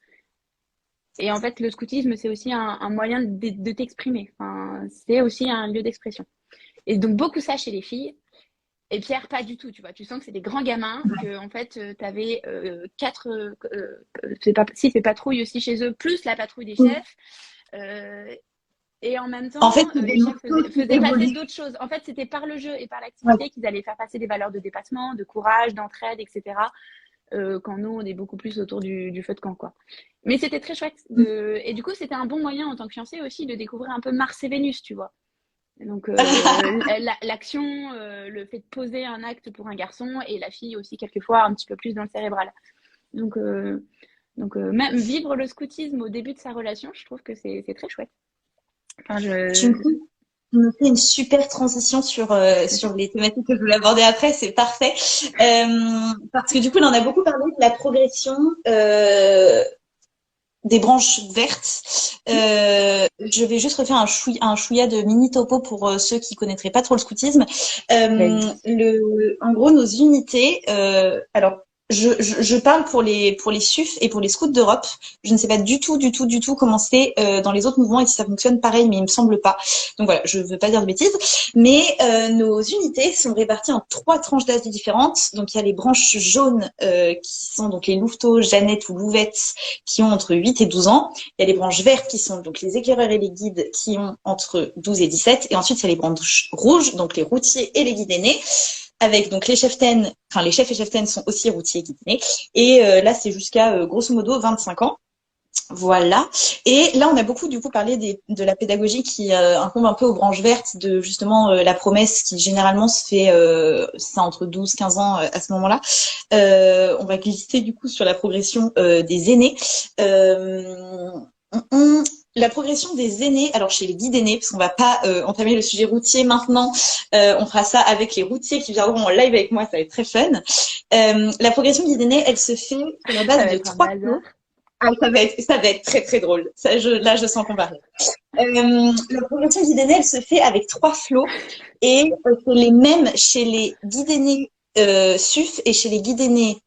Et en fait, le scoutisme, c'est aussi un moyen de t'exprimer. Enfin, c'est aussi un lieu d'expression. Et donc, beaucoup ça chez les filles. Et Pierre, pas du tout, tu vois. Tu sens que c'est des grands gamins, que en fait, tu avais 6 patrouilles aussi chez eux, plus la patrouille des chefs. Et en même temps, En fait, les chefs faisaient passer d'autres choses. En fait, c'était par le jeu et par l'activité qu'ils allaient faire passer des valeurs de dépassement, de courage, d'entraide, etc. Quand nous, on est beaucoup plus autour du feu de camp, quoi. Mais c'était très chouette. Et du coup, c'était un bon moyen en tant que fiancé aussi de découvrir un peu Mars et Vénus, tu vois. Donc, l'action, le fait de poser un acte pour un garçon et la fille aussi, quelquefois, un petit peu plus dans le cérébral. Donc même vivre le scoutisme au début de sa relation, je trouve que c'est très chouette. Enfin, Tu me fais une super transition sur les thématiques que je voulais aborder après, c'est parfait. Parce que du coup, on en a beaucoup parlé de la progression des branches vertes. Je vais juste refaire un chouïa de mini topo pour ceux qui connaîtraient pas trop le scoutisme. En gros, nos unités, alors je parle pour les SUF et pour les scouts d'Europe. Je ne sais pas du tout comment c'est dans les autres mouvements et si ça fonctionne pareil, mais il me semble pas. Donc voilà, je veux pas dire de bêtises. Mais nos unités sont réparties en 3 tranches d'âge différentes. Donc il y a les branches jaunes qui sont donc les louveteaux, Jeannettes ou louvettes qui ont entre 8 et 12 ans. Il y a les branches vertes qui sont donc les éclaireurs et les guides qui ont entre 12 et 17. Et ensuite il y a les branches rouges, donc les routiers et les guides aînés. Avec donc les cheftaines, enfin les chefs et cheftaines sont aussi routiers et guidés. Et là c'est jusqu'à grosso modo 25 ans. Voilà. Et là on a beaucoup du coup parlé de la pédagogie qui incombe un peu aux branches vertes, de justement la promesse qui généralement se fait c'est entre 12-15 ans à ce moment-là. On va glisser du coup sur la progression des aînés. La progression des aînés, alors chez les guides aînés, parce qu'on va pas entamer le sujet routier maintenant, on fera ça avec les routiers qui viendront en live avec moi, ça va être très fun. La progression guide aîné, elle se fait sur la base de 3 flots. Ah, ça va être très très drôle. Là, je sens qu'on va rire. La progression guide aîné, elle se fait avec 3 flots et c'est les mêmes chez les guides aînés SUF et chez les guides aînés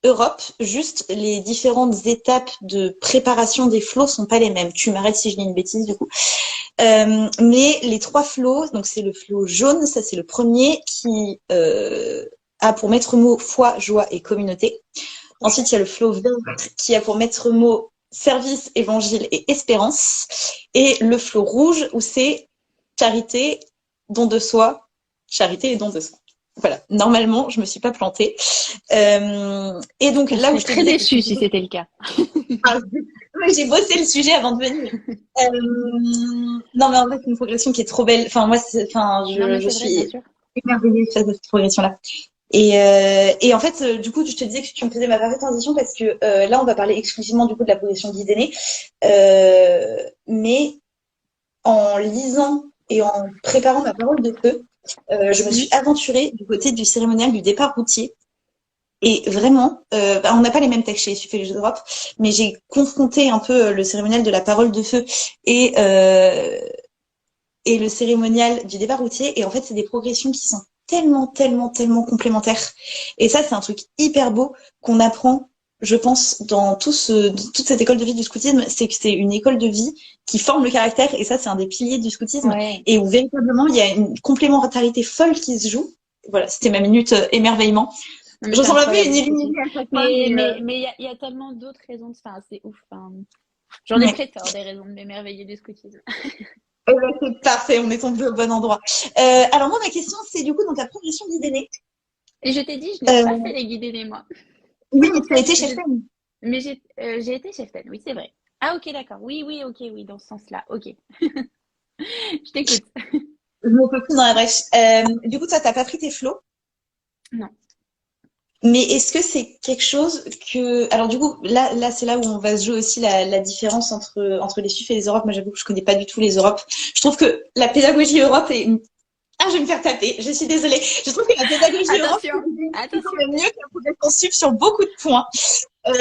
Europe, juste les différentes étapes de préparation des flots sont pas les mêmes. Tu m'arrêtes si je dis une bêtise du coup. Mais les 3 flots, donc c'est le flot jaune, ça c'est le premier qui a pour maître mot foi, joie et communauté. Ensuite, il y a le flot vert qui a pour maître mot service, évangile et espérance. Et le flot rouge où c'est charité, don de soi, charité et don de soi. Voilà, normalement, je me suis pas plantée. Et donc là où je très déçue si c'était le cas. J'ai bossé le sujet avant de venir. Non, mais en fait, c'est une progression qui est trop belle. Enfin, moi, je suis émerveillée face à cette progression-là. Et en fait, du coup, je te disais que tu me faisais ma parfaite transition parce que là, on va parler exclusivement du coup de la progression guide aîné. Mais en lisant et en préparant ma parole de feu, je me suis aventurée du côté du cérémonial du départ routier. Et vraiment, on n'a pas les mêmes textes chez les SUF et les Europe, mais j'ai confronté un peu le cérémonial de la parole de feu et le cérémonial du départ routier. Et en fait, c'est des progressions qui sont tellement complémentaires. Et ça, c'est un truc hyper beau qu'on apprend, je pense, dans toute cette école de vie du scoutisme. C'est que c'est une école de vie qui forme le caractère. Et ça, c'est un des piliers du scoutisme. Ouais. Et où véritablement, il y a une complémentarité folle qui se joue. Voilà, c'était ma minute émerveillement. Je sens un peu une illuminée à chaque fois. Mais il y a tellement d'autres raisons. Enfin, c'est ouf. Enfin, j'en ai très tort des raisons de m'émerveiller du scoutisme. C'est parfait, on est tombé au bon endroit. Alors moi, ma question, c'est du coup dans ta progression guide aîné. Et je t'ai dit, je n'ai pas fait les guides aînés, moi. Oui, mais tu as été cheftaine. Mais j'ai été cheftaine, oui, c'est vrai. Ah, ok, d'accord. Oui, dans ce sens-là. Ok. Je t'écoute. Je me fais plus dans la brèche. Du coup, toi, t'as pas pris tes flots? Non. Mais est-ce que c'est quelque chose que... Alors du coup, là c'est là où on va se jouer aussi la différence entre les SUF et les Europes. Moi, j'avoue que je connais pas du tout les Europes. Je trouve que la pédagogie Europe est... Ah, je vais me faire taper, je suis désolée. Je trouve que la pédagogie Europe est quand même mieux que la progression SUF sur beaucoup de points. Non,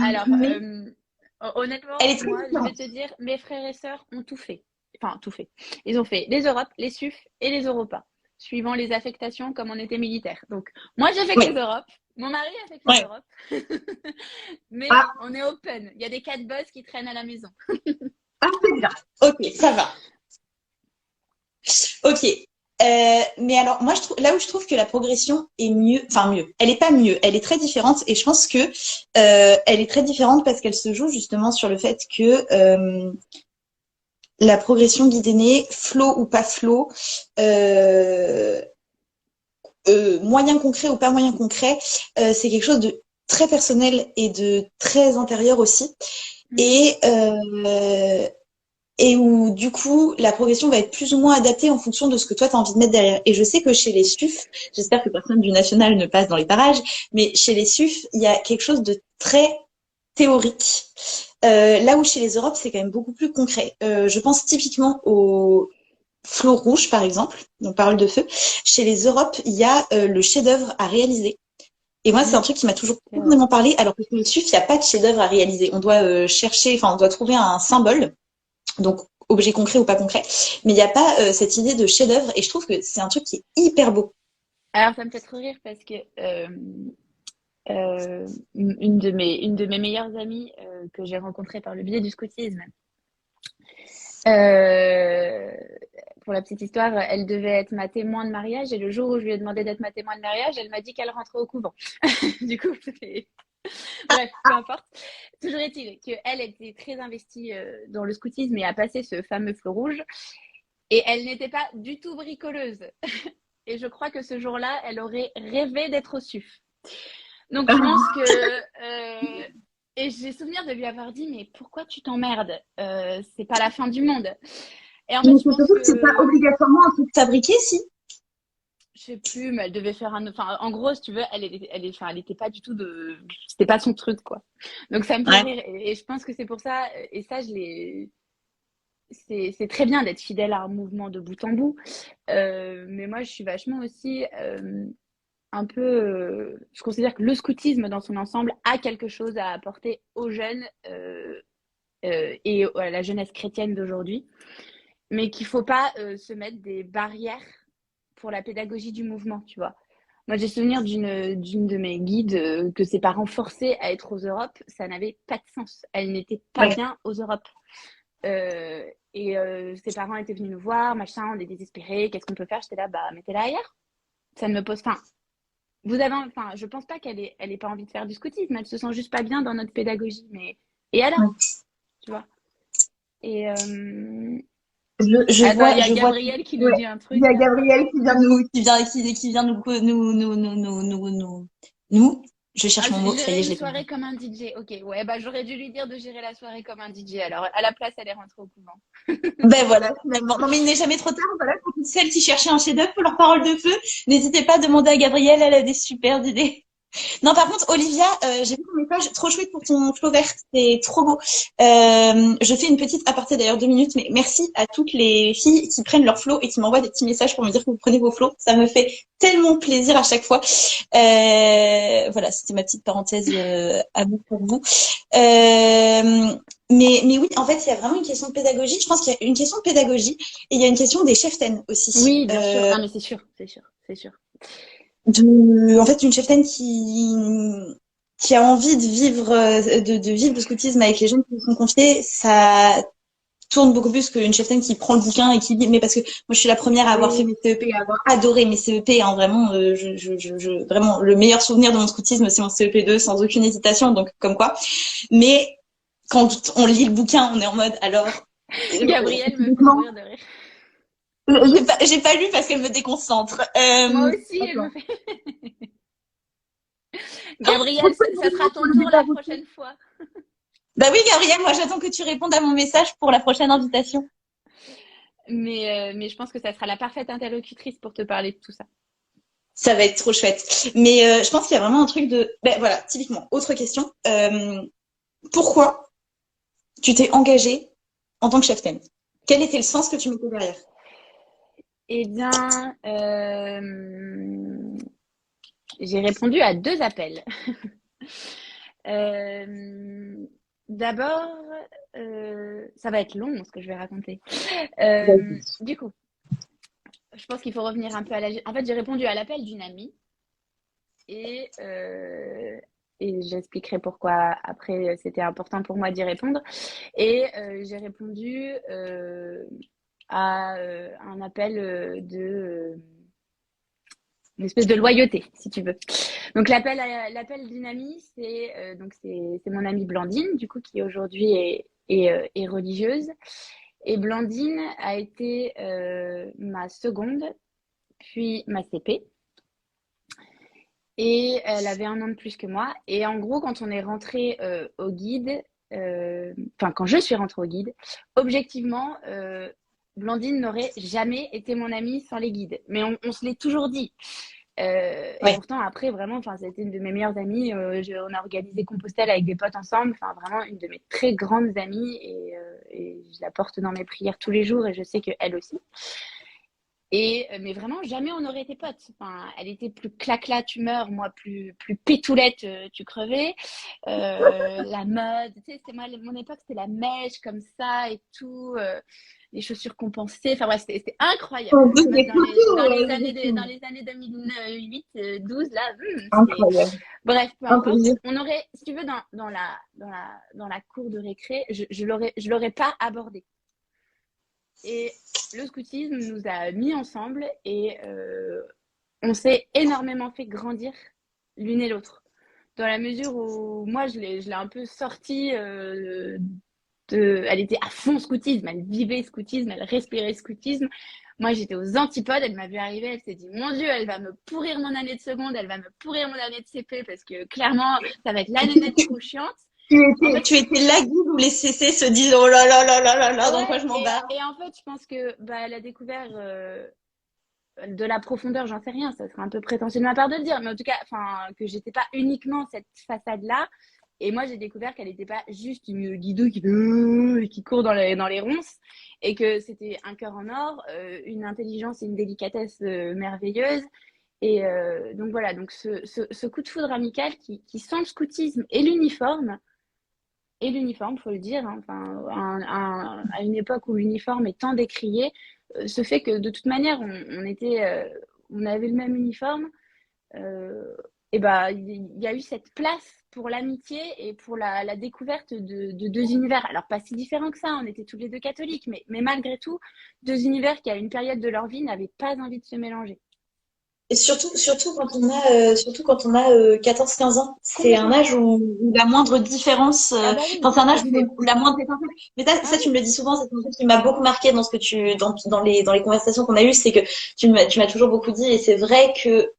alors, honnêtement, moi, je vais te dire, mes frères et sœurs ont tout fait. Enfin, tout fait. Ils ont fait les Europes, les SUF et les Europas, suivant les affectations comme on était militaire. Donc, moi, j'ai fait que les Europes. Mon mari a fait que les Europes. Mais on est open. Il y a des cat boss qui traînent à la maison. Ah, c'est bien. Ok, ça va. Ok. Mais alors, moi, là où je trouve que la progression est mieux, enfin mieux, elle est pas mieux, elle est très différente. Et je pense que elle est très différente parce qu'elle se joue justement sur le fait que la progression guide aîné, flow ou pas flow, moyen concret ou pas moyen concret, c'est quelque chose de très personnel et de très intérieur aussi. Et où du coup la progression va être plus ou moins adaptée en fonction de ce que toi tu as envie de mettre derrière. Et je sais que chez les SUF, j'espère que personne du national ne passe dans les parages, mais chez les SUF, il y a quelque chose de très théorique. Là où chez les Europes, c'est quand même beaucoup plus concret. Je pense typiquement au flot rouge, par exemple, donc parole de feu. Chez les Europes, il y a le chef-d'œuvre à réaliser. Et moi, c'est un truc qui m'a toujours profondément parlé, alors que chez les SUF, il n'y a pas de chef-d'œuvre à réaliser. On doit on doit trouver un symbole. Donc, objet concret ou pas concret. Mais il n'y a pas cette idée de chef-d'œuvre. Et je trouve que c'est un truc qui est hyper beau. Alors, ça me fait trop rire parce que une de mes meilleures amies que j'ai rencontrées par le biais du scoutisme. Euh, pour la petite histoire, elle devait être ma témoin de mariage et le jour où je lui ai demandé d'être ma témoin de mariage, elle m'a dit qu'elle rentrait au couvent. Du coup, bref, peu importe. Toujours est-il qu'elle était très investie dans le scoutisme et a passé ce fameux feu rouge. Et elle n'était pas du tout bricoleuse. Et je crois que ce jour-là, elle aurait rêvé d'être au SUF. Donc je pense que et j'ai souvenir de lui avoir dit mais pourquoi tu t'emmerdes, c'est pas la fin du monde. Et en Mais fait je c'est pense surtout que c'est pas que obligatoirement un truc fabriqué, si. je sais plus mais elle devait faire enfin en gros si tu veux enfin elle était pas du tout c'était pas son truc quoi. Donc ça me fait Ouais. rire et je pense que c'est pour ça et ça je l'ai c'est très bien d'être fidèle à un mouvement de bout en bout. Mais moi je suis vachement aussi un peu, je considère que le scoutisme dans son ensemble a quelque chose à apporter aux jeunes et à la jeunesse chrétienne d'aujourd'hui, mais qu'il ne faut pas se mettre des barrières pour la pédagogie du mouvement, tu vois. Moi, j'ai souvenir d'une de mes guides que ses parents forçaient à être aux Europes, ça n'avait pas de sens. Elle n'était pas Ouais. bien aux Europes. Ses parents étaient venus nous voir, machin, on est désespérés, qu'est-ce qu'on peut faire? J'étais là, bah mettez-la ailleurs. Ça ne me pose, enfin, enfin, je pense pas elle ait pas envie de faire du scoutisme. Elle se sent juste pas bien dans notre pédagogie. Mais et alors, Ouais. tu vois. Et Je attends, vois, il y a je vois. Gabriel qui nous Ouais. dit un Il truc y a là. Gabriel qui vient nous. Je cherche Ah, mon mot. Ça y gérer est, je une l'ai perdu. soirée comme un DJ. Ok, ouais, bah j'aurais dû lui dire de gérer la soirée comme un DJ. Alors, à la place, elle est rentrée au couvent. Ben voilà, finalement. Non, mais il n'est jamais trop tard. Voilà, pour toutes celles qui cherchaient un chef-d'œuvre pour leur parole de feu, n'hésitez pas à demander à Gabrielle, elle a des super idées. Non, par contre, Olivia, j'ai vu ton message, trop chouette pour ton flow vert, c'est trop beau. Je fais une petite aparté d'ailleurs 2 minutes, mais merci à toutes les filles qui prennent leur flow et qui m'envoient des petits messages pour me dire que vous prenez vos flows. Ça me fait tellement plaisir à chaque fois. Voilà, c'était ma petite parenthèse à vous pour vous. Mais oui, en fait, il y a vraiment une question de pédagogie. Je pense qu'il y a une question de pédagogie et il y a une question des cheftaines aussi. Oui, bien sûr. Ah, mais c'est sûr, c'est sûr, c'est sûr. En fait, une cheftaine qui a envie de vivre, de vivre le scoutisme avec les jeunes qui lui sont confiés, ça tourne beaucoup plus qu'une cheftaine qui prend le bouquin et qui lit. Mais parce que moi, je suis la première à avoir fait Oui. mes CEP, à avoir adoré mes CEP, hein, vraiment, vraiment, le meilleur souvenir de mon scoutisme, c'est mon CEP2, sans aucune hésitation, donc comme quoi. Mais quand on lit le bouquin, on est en mode, alors, Gabrielle me fait typiquement, mourir de rire. j'ai pas lu parce qu'elle me déconcentre. Moi aussi, elle me Attends. fait. Gabrielle, ça sera ton tour la prochaine fois. Bah oui, Gabriel, moi j'attends que tu répondes à mon message pour la prochaine invitation. Mais je pense que ça sera la parfaite interlocutrice pour te parler de tout ça. Ça va être trop chouette. Mais je pense qu'il y a vraiment un truc de... Ben voilà, typiquement, autre question. Pourquoi tu t'es engagée en tant que chef-thème? Quel était le sens que tu mettais derrière? Eh bien, j'ai répondu à 2 appels. D'abord, ça va être long ce que je vais raconter. Du coup, je pense qu'il faut revenir un peu à la. En fait, j'ai répondu à l'appel d'une amie et, et j'expliquerai pourquoi après c'était important pour moi d'y répondre. Et j'ai répondu à un appel de une espèce de loyauté, si tu veux. Donc l'appel d'une amie, c'est mon amie Blandine, du coup qui aujourd'hui est religieuse. Et Blandine a été ma seconde, puis ma CP. Et elle avait 1 an de plus que moi. Et en gros, quand on est rentré au guide, enfin quand je suis rentrée au guide, objectivement, Blandine n'aurait jamais été mon amie sans les guides. Mais on se l'est toujours dit. Et Ouais. pourtant, après, vraiment, enfin, ça a été une de mes meilleures amies. On a organisé Compostelle avec des potes ensemble. Enfin, vraiment, une de mes très grandes amies. Et je la porte dans mes prières tous les jours et je sais qu'elle aussi. Mais vraiment, jamais on n'aurait été potes. Enfin, elle était plus clacla, tu meurs, moi plus pétoulette, tu crevais. La mode, tu sais, c'était moi, mon époque, c'était la mèche comme ça et tout, les chaussures compensées. Enfin bref, c'était incroyable. On veut La mode des photos, dans les années 2008, 12, là, c'est... incroyable. Bref, peu Un importe. plaisir. On aurait, si tu veux, dans la cour de récré, je l'aurais pas abordé. Et le scoutisme nous a mis ensemble et on s'est énormément fait grandir l'une et l'autre. Dans la mesure où moi, je l'ai un peu sortie elle était à fond scoutisme, elle vivait scoutisme, elle respirait scoutisme. Moi, j'étais aux antipodes, elle m'a vu arriver, elle s'est dit, mon Dieu, elle va me pourrir mon année de seconde, elle va me pourrir mon année de CP parce que clairement, ça va être l'année nette trop chiante. En fait, Tu étais la guide où les CC se disent oh là là là là là là, dans quoi je m'embarque. et en fait, je pense que elle a découvert de la profondeur, j'en sais rien, ça serait un peu prétentieux de ma part de le dire, mais en tout cas, enfin, que j'étais pas uniquement cette façade-là. Et moi, j'ai découvert qu'elle n'était pas juste une guidou qui court dans les ronces, et que c'était un cœur en or, une intelligence et une délicatesse merveilleuse. Et donc voilà, donc ce coup de foudre amical qui sent le scoutisme et l'uniforme, faut le dire, hein, enfin, à une époque où l'uniforme est tant décrié, ce fait que de toute manière, on avait le même uniforme, et bah, il y a eu cette place pour l'amitié et pour la découverte de deux univers. Alors, pas si différents que ça, on était tous les deux catholiques, mais malgré tout, deux univers qui, à une période de leur vie, n'avaient pas envie de se mélanger. Et surtout quand on a 14-15 ans, c'est un Complètement. âge où la moindre différence, Ah bah oui, enfin c'est un âge ça fait. où la moindre étincelle. Mais Ah ça tu me le dis souvent, c'est un truc qui m'a beaucoup marqué dans ce que dans les conversations qu'on a eues, c'est que tu m'as toujours beaucoup dit et c'est vrai que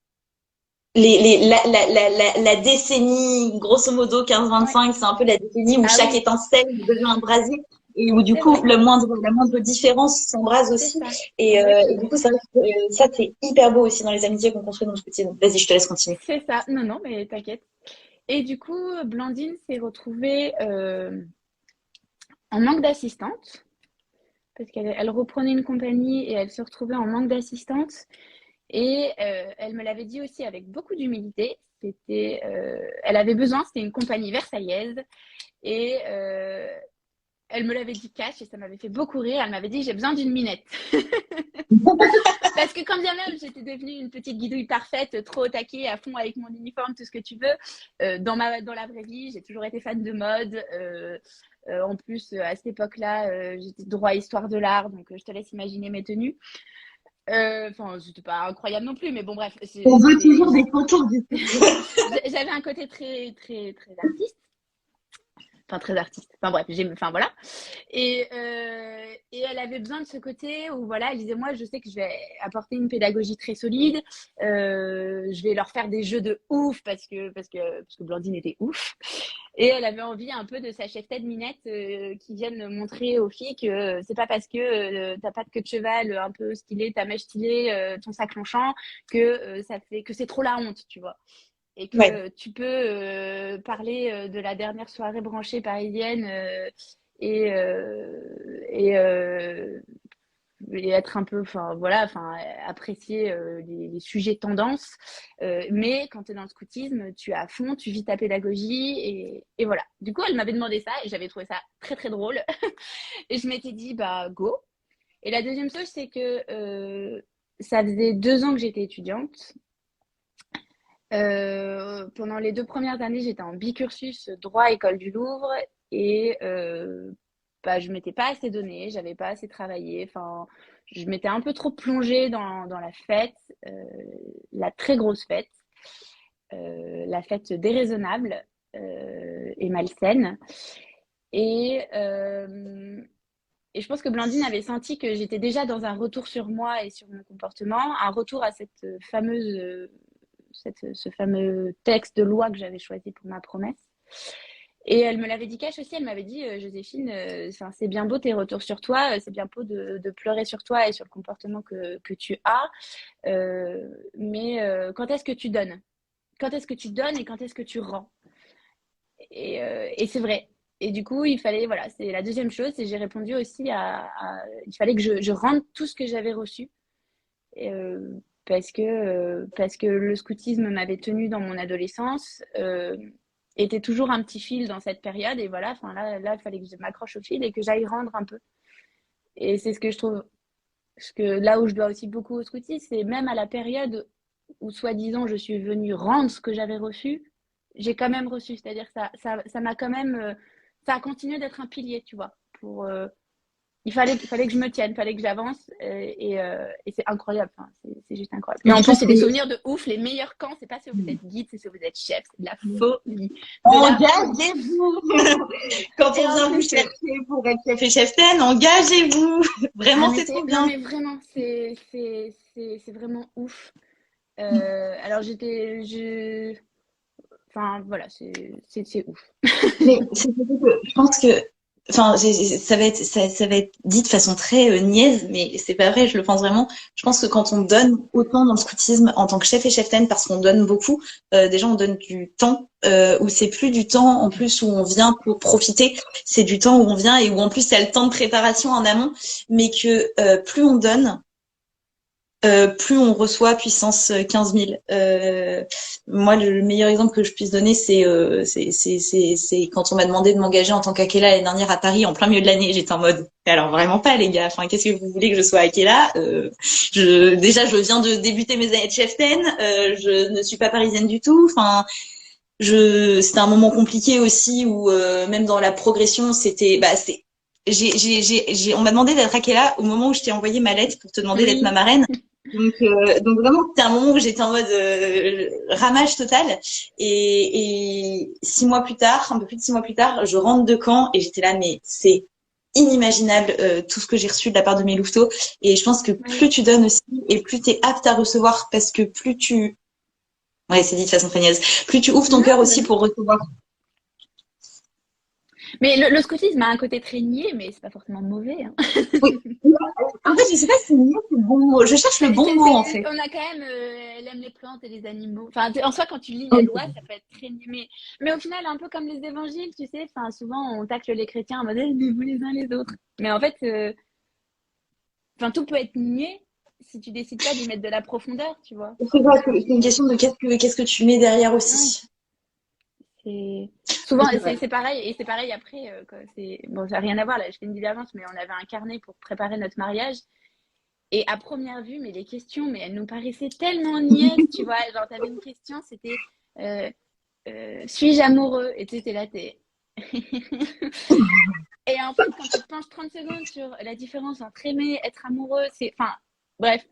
la décennie, grosso modo oui. Ouais. 15-25, c'est un peu la décennie où Ah chaque oui, étincelle devient un brasier et où du c'est coup vrai, la moindre différence s'embrase c'est aussi. ça, Et du exactement. coup, c'est vrai que ça c'est hyper beau aussi dans les amitiés qu'on construit dans le scoutisme. Vas-y, je te laisse continuer. C'est ça. Non, non, mais t'inquiète. Et du coup, Blandine s'est retrouvée en manque d'assistante, parce elle reprenait une compagnie et elle se retrouvait en manque d'assistante. Et elle me l'avait dit aussi avec beaucoup d'humilité. Elle avait besoin, c'était une compagnie versaillaise. Et elle me l'avait dit cash et ça m'avait fait beaucoup rire. Elle m'avait dit, j'ai besoin d'une minette. Parce que quand bien même j'étais devenue une petite guidouille parfaite, trop au taquet, à fond avec mon uniforme, tout ce que tu veux, dans la vraie vie, j'ai toujours été fan de mode. En plus, à cette époque-là, j'étais droit histoire de l'art, donc je te laisse imaginer mes tenues. Enfin, c'était pas incroyable non plus, mais bon, bref. On veut toujours des photos du coup. J'avais un côté très, très, très artiste. Enfin, très artiste. Enfin, bref, enfin, voilà. Et elle avait besoin de ce côté où, voilà, elle disait, moi, je sais que je vais apporter une pédagogie très solide. Je vais leur faire des jeux de ouf parce que Blandine était ouf. Et elle avait envie un peu de sa chef-tête Minette qui vienne montrer aux filles que c'est pas parce que t'as pas de queue de cheval un peu stylé, ta mèche stylée, ton sac longchamp, que ça fait que c'est trop la honte, tu vois. Et Ouais. que tu peux parler de la dernière soirée branchée parisienne et, euh, et, euh, et être un peu, enfin voilà, enfin apprécier les sujets tendance. Mais quand tu es dans le scoutisme, tu es à fond, tu vis ta pédagogie et voilà. Du coup, elle m'avait demandé ça et j'avais trouvé ça très très drôle. Et je m'étais dit, bah go. Et la deuxième chose, c'est que ça faisait 2 ans que j'étais étudiante. Pendant les 2 premières années, j'étais en bicursus droit école du Louvre et je m'étais pas assez donnée, j'avais pas assez travaillé. Enfin, je m'étais un peu trop plongée dans la fête, la très grosse fête, la fête déraisonnable et malsaine. Et, euh, et je pense que Blandine avait senti que j'étais déjà dans un retour sur moi et sur mon comportement, un retour à cette ce fameux texte de loi que j'avais choisi pour ma promesse. Et elle me l'avait dit cash aussi, elle m'avait dit, Joséphine, c'est bien beau tes retours sur toi, c'est bien beau de pleurer sur toi et sur le comportement que tu as, mais quand est-ce que tu donnes? Quand est-ce que tu donnes et quand est-ce que tu rends? Et c'est vrai. Et du coup, il fallait, voilà, c'est la deuxième chose, et j'ai répondu aussi il fallait que je rende tout ce que j'avais reçu parce que le scoutisme m'avait tenue dans mon adolescence, était toujours un petit fil dans cette période. Et voilà, enfin là, il fallait que je m'accroche au fil et que j'aille rendre un peu. Et c'est ce que je trouve, ce que là où je dois aussi beaucoup au scoutisme, c'est même à la période où soi-disant je suis venue rendre ce que j'avais reçu, j'ai quand même reçu. C'est-à-dire que ça m'a quand même, ça a continué d'être un pilier, tu vois, pour il fallait que je me tienne, il fallait que j'avance et c'est incroyable. Enfin, c'est juste incroyable. Et en plus, c'est des souvenirs de ouf. Les meilleurs camps, c'est pas si vous êtes guide, c'est si vous êtes chef. C'est de la folie. Engagez-vous. Quand on vient vous chercher pour être chef et cheftaine, engagez-vous. Vraiment, c'est trop bien. Non, mais vraiment, c'est vraiment ouf. Alors enfin voilà, c'est ouf. Mais c'est surtout que je pense que, enfin, ça va être dit de façon très niaise, mais c'est pas vrai, je le pense vraiment. Je pense que quand on donne autant dans le scoutisme en tant que chef et cheftaine, parce qu'on donne beaucoup, déjà on donne du temps, où c'est plus du temps en plus où on vient pour profiter, c'est du temps où on vient et où en plus il y a le temps de préparation en amont, mais que plus on donne, plus on reçoit puissance 15 000. Moi, le meilleur exemple que je puisse donner, c'est quand on m'a demandé de m'engager en tant qu'Akela l'année dernière à Paris, en plein milieu de l'année. J'étais en mode, alors vraiment pas, les gars. Enfin, qu'est-ce que vous voulez que je sois Akela déjà, je viens de débuter mes années de cheftaine. Je ne suis pas parisienne du tout. Enfin, c'était un moment compliqué aussi où même dans la progression, on m'a demandé d'être Akela au moment où je t'ai envoyé ma lettre pour te demander d'être ma marraine. Donc vraiment, c'était un moment où j'étais en mode ramage total. Et 6 mois plus tard, un peu plus de 6 mois plus tard, je rentre de Caen et j'étais là, mais c'est inimaginable tout ce que j'ai reçu de la part de mes louveteaux. Et je pense que plus tu donnes aussi et plus tu es apte à recevoir parce que plus tu... Ouais, c'est dit de façon feignaise. Plus tu ouvres ton cœur aussi pour recevoir. Mais le scoutisme a un côté très niais, mais c'est pas forcément mauvais. Hein. Oui. En fait, je sais pas si niais c'est le bon mot. Je cherche le bon mot, en fait. On a quand même, elle aime les plantes et les animaux. Enfin, en soi, quand tu lis la loi, ça peut être très niais. Mais au final, un peu comme les évangiles, tu sais, enfin, souvent, on tacle les chrétiens en mode aimez-vous les uns les autres. Mais en fait, enfin, tout peut être niais si tu décides pas d'y mettre de la profondeur, tu vois. C'est vrai que c'est une question de qu'est-ce que tu mets derrière aussi. Souvent, c'est pareil, et c'est pareil après. Bon, ça n'a rien à voir là, je fais une divergence, mais on avait un carnet pour préparer notre mariage. Et à première vue, mais les questions, mais elles nous paraissaient tellement niaises, tu vois. Genre, t'avais une question, c'était suis-je amoureux? Et tu étais là, t'es. Et en fait, quand tu te penches 30 secondes sur la différence entre aimer, être amoureux, c'est. Enfin, bref.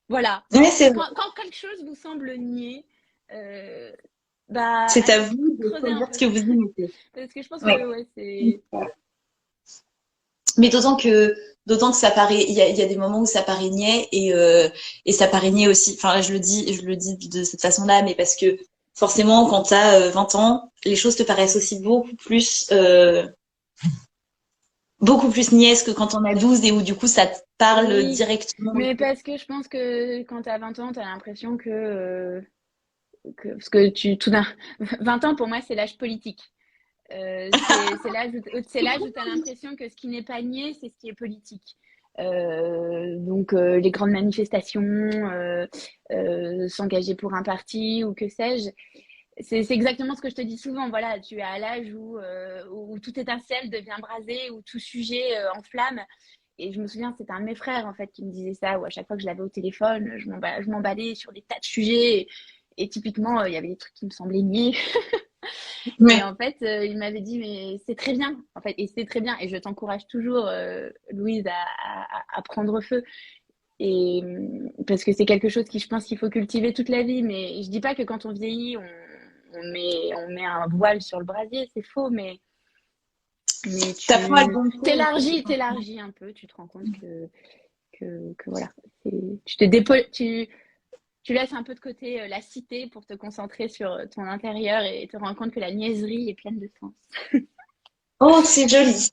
Voilà. Ouais, quand quelque chose vous semble niais, bah, c'est à vous de choisir ce que vous imitez. Parce que je pense que c'est. Mais d'autant que ça paraît, il y a des moments où ça paraît niais et ça paraît niais aussi. Enfin, là, je le dis de cette façon-là, mais parce que forcément, quand t'as 20 ans, les choses te paraissent aussi beaucoup plus niaises que quand on a 12 et où du coup ça te parle directement. Mais parce que je pense que quand t'as 20 ans, t'as l'impression parce que tout d'un 20 ans pour moi c'est l'âge politique. C'est l'âge où tu as l'impression que ce qui n'est pas nié, c'est ce qui est politique. Donc les grandes manifestations, s'engager pour un parti ou que sais-je. C'est exactement ce que je te dis souvent. Voilà, tu es à l'âge où toute étincelle devient brasée, où tout sujet enflamme. Et je me souviens, c'était un de mes frères en fait qui me disait ça, où à chaque fois que je l'avais au téléphone, je m'emballais sur des tas de sujets. Et typiquement, il y avait des trucs qui me semblaient niais. Mais en fait, il m'avait dit, mais c'est très bien. En fait, et c'est très bien. Et je t'encourage toujours, Louise, à prendre feu. Et parce que c'est quelque chose qui, je pense, qu'il faut cultiver toute la vie. Mais je dis pas que quand on vieillit, on met un voile sur le brasier. C'est faux, mais t'élargis un peu. Tu te rends compte que voilà. Tu laisses un peu de côté la cité pour te concentrer sur ton intérieur et te rendre compte que la niaiserie est pleine de sens. Oh, c'est joli.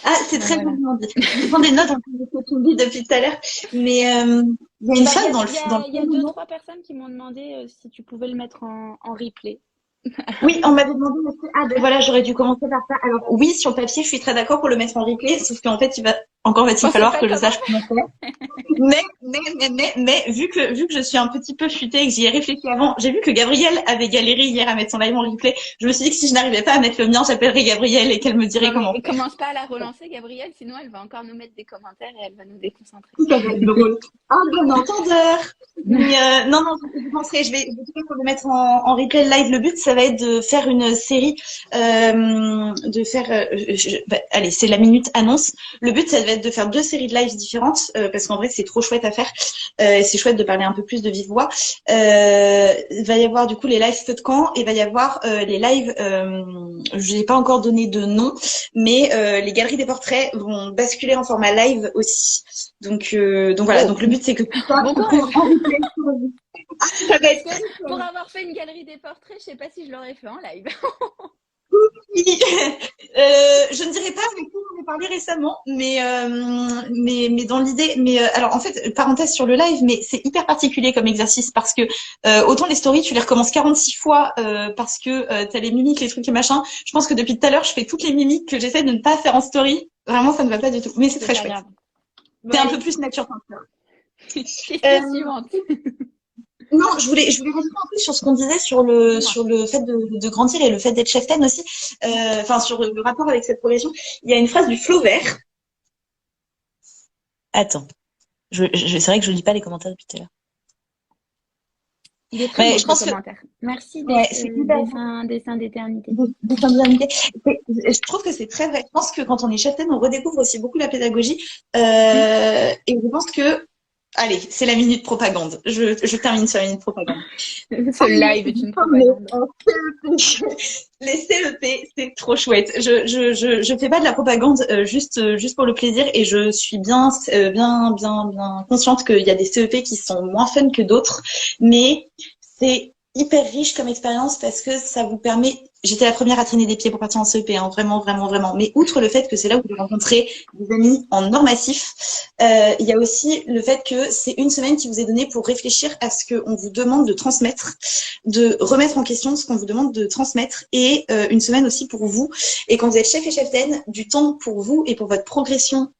Ah, c'est très bien dit. Je prends des notes en plus de ce que tu me dis depuis tout à l'heure. Mais il y a une phrase dans le Il y a 2-3 personnes qui m'ont demandé si tu pouvais le mettre en replay. Oui, on m'avait demandé aussi. Ah, ben voilà, j'aurais dû commencer par ça. Alors, oui, sur le papier, je suis très d'accord pour le mettre en replay, sauf qu'en fait, Encore va-t-il pensais falloir pas que je comment. sache comment faire. Mais vu que je suis un petit peu futée et que j'y ai réfléchi avant, j'ai vu que Gabrielle avait galéré hier à mettre son live en replay. Je me suis dit que si je n'arrivais pas à mettre le mien, j'appellerais Gabrielle et qu'elle me dirait Non, comment mais faire. commence pas à la relancer, Gabrielle, sinon elle va encore nous mettre des commentaires et elle va nous déconcentrer. Ça va être drôle. Un bon entendeur. Mais non, je penserai, je vais toujours le mettre en replay live. Le but, ça va être de faire une série, de faire, allez, c'est la minute annonce. Le but, ça va être de faire 2 séries de lives différentes, parce qu'en vrai, c'est trop chouette à faire. C'est chouette de parler un peu plus de vive voix. Il va y avoir du coup les lives feu de camp et il va y avoir les lives, je n'ai pas encore donné de nom, mais les galeries des portraits vont basculer en format live aussi. Donc voilà, donc le but c'est que tout ça, Bon on courage. en replay sur le- ça va Parce être très que pour avoir fait une galerie des portraits, je sais pas si je l'aurais fait en live. joli. Je ne dirais pas avec qui on a parlé récemment, mais dans l'idée, alors en fait, parenthèse sur le live, mais c'est hyper particulier comme exercice parce que autant les stories, tu les recommences 46 fois parce que t'as les mimiques, les trucs et machin. Je pense que depuis tout à l'heure, je fais toutes les mimiques que j'essaie de ne pas faire en story. Vraiment, ça ne va pas du tout, mais c'est très pas chouette. grave. C'est un Ouais. peu plus nature peinture. Question suivante. Non, je voulais rajouter un peu sur ce qu'on disait Dis-moi. sur le fait de grandir et le fait d'être cheftaine aussi. Enfin, sur le rapport avec cette progression. Il y a une phrase du Flo Vert. Attends. C'est vrai que je lis pas les commentaires depuis tout à l'heure. Il est très Ouais, beau je ce pense que commentaire. Merci ouais, c'est hyper dessin d'éternité. de familiarité. Je trouve que c'est très vrai. Je pense que quand on est cheftaine, on redécouvre aussi beaucoup la pédagogie. Et je pense que, allez, c'est la minute propagande. Je termine sur la minute propagande. Ce live est une propagande. Les CEP, c'est trop chouette. Je fais pas de la propagande juste pour le plaisir et je suis bien consciente qu'il y a des CEP qui sont moins fun que d'autres, mais c'est hyper riche comme expérience parce que ça vous permet. J'étais la première à traîner des pieds pour partir en CEP, hein, vraiment, vraiment, vraiment. Mais outre le fait que c'est là où vous rencontrez des amis en normatif, il y a aussi le fait que c'est une semaine qui vous est donnée pour réfléchir à ce qu'on vous demande de transmettre, de remettre en question ce qu'on vous demande de transmettre, et une semaine aussi pour vous. Et quand vous êtes chef et cheftaine, du temps pour vous et pour votre progression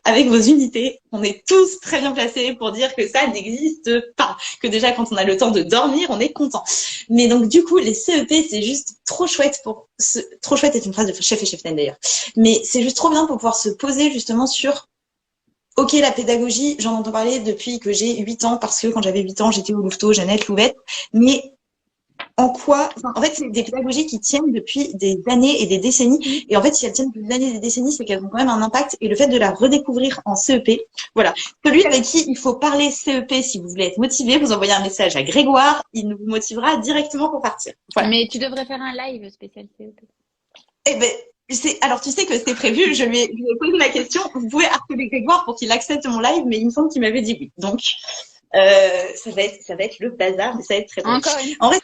avec vos unités. On est tous très bien placés pour dire que ça n'existe pas. Que déjà, quand on a le temps de dormir, on est content. Mais donc, du coup, les CEP, c'est juste trop chouette trop chouette est une phrase de chef et cheftaine d'ailleurs. Mais c'est juste trop bien pour pouvoir se poser justement sur ok, la pédagogie, j'en entends parler depuis que j'ai 8 ans, parce que quand j'avais 8 ans, j'étais au Louveteau, Jeannette, Louvette. Mais en quoi, en fait, c'est des pédagogies qui tiennent depuis des années et des décennies. Et en fait, si elles tiennent depuis des années et des décennies, c'est qu'elles ont quand même un impact. Et le fait de la redécouvrir en CEP, voilà. Celui avec qui il faut parler CEP, si vous voulez être motivé, vous envoyez un message à Grégoire, il vous motivera directement pour partir. Voilà. Mais tu devrais faire un live spécial CEP. Eh ben, alors tu sais que c'est prévu, je lui ai posé la question, vous pouvez harceler Grégoire pour qu'il accepte mon live, mais il me semble qu'il m'avait dit oui. Donc, ça va être le bazar, mais ça va être très drôle. Encore une En vrai,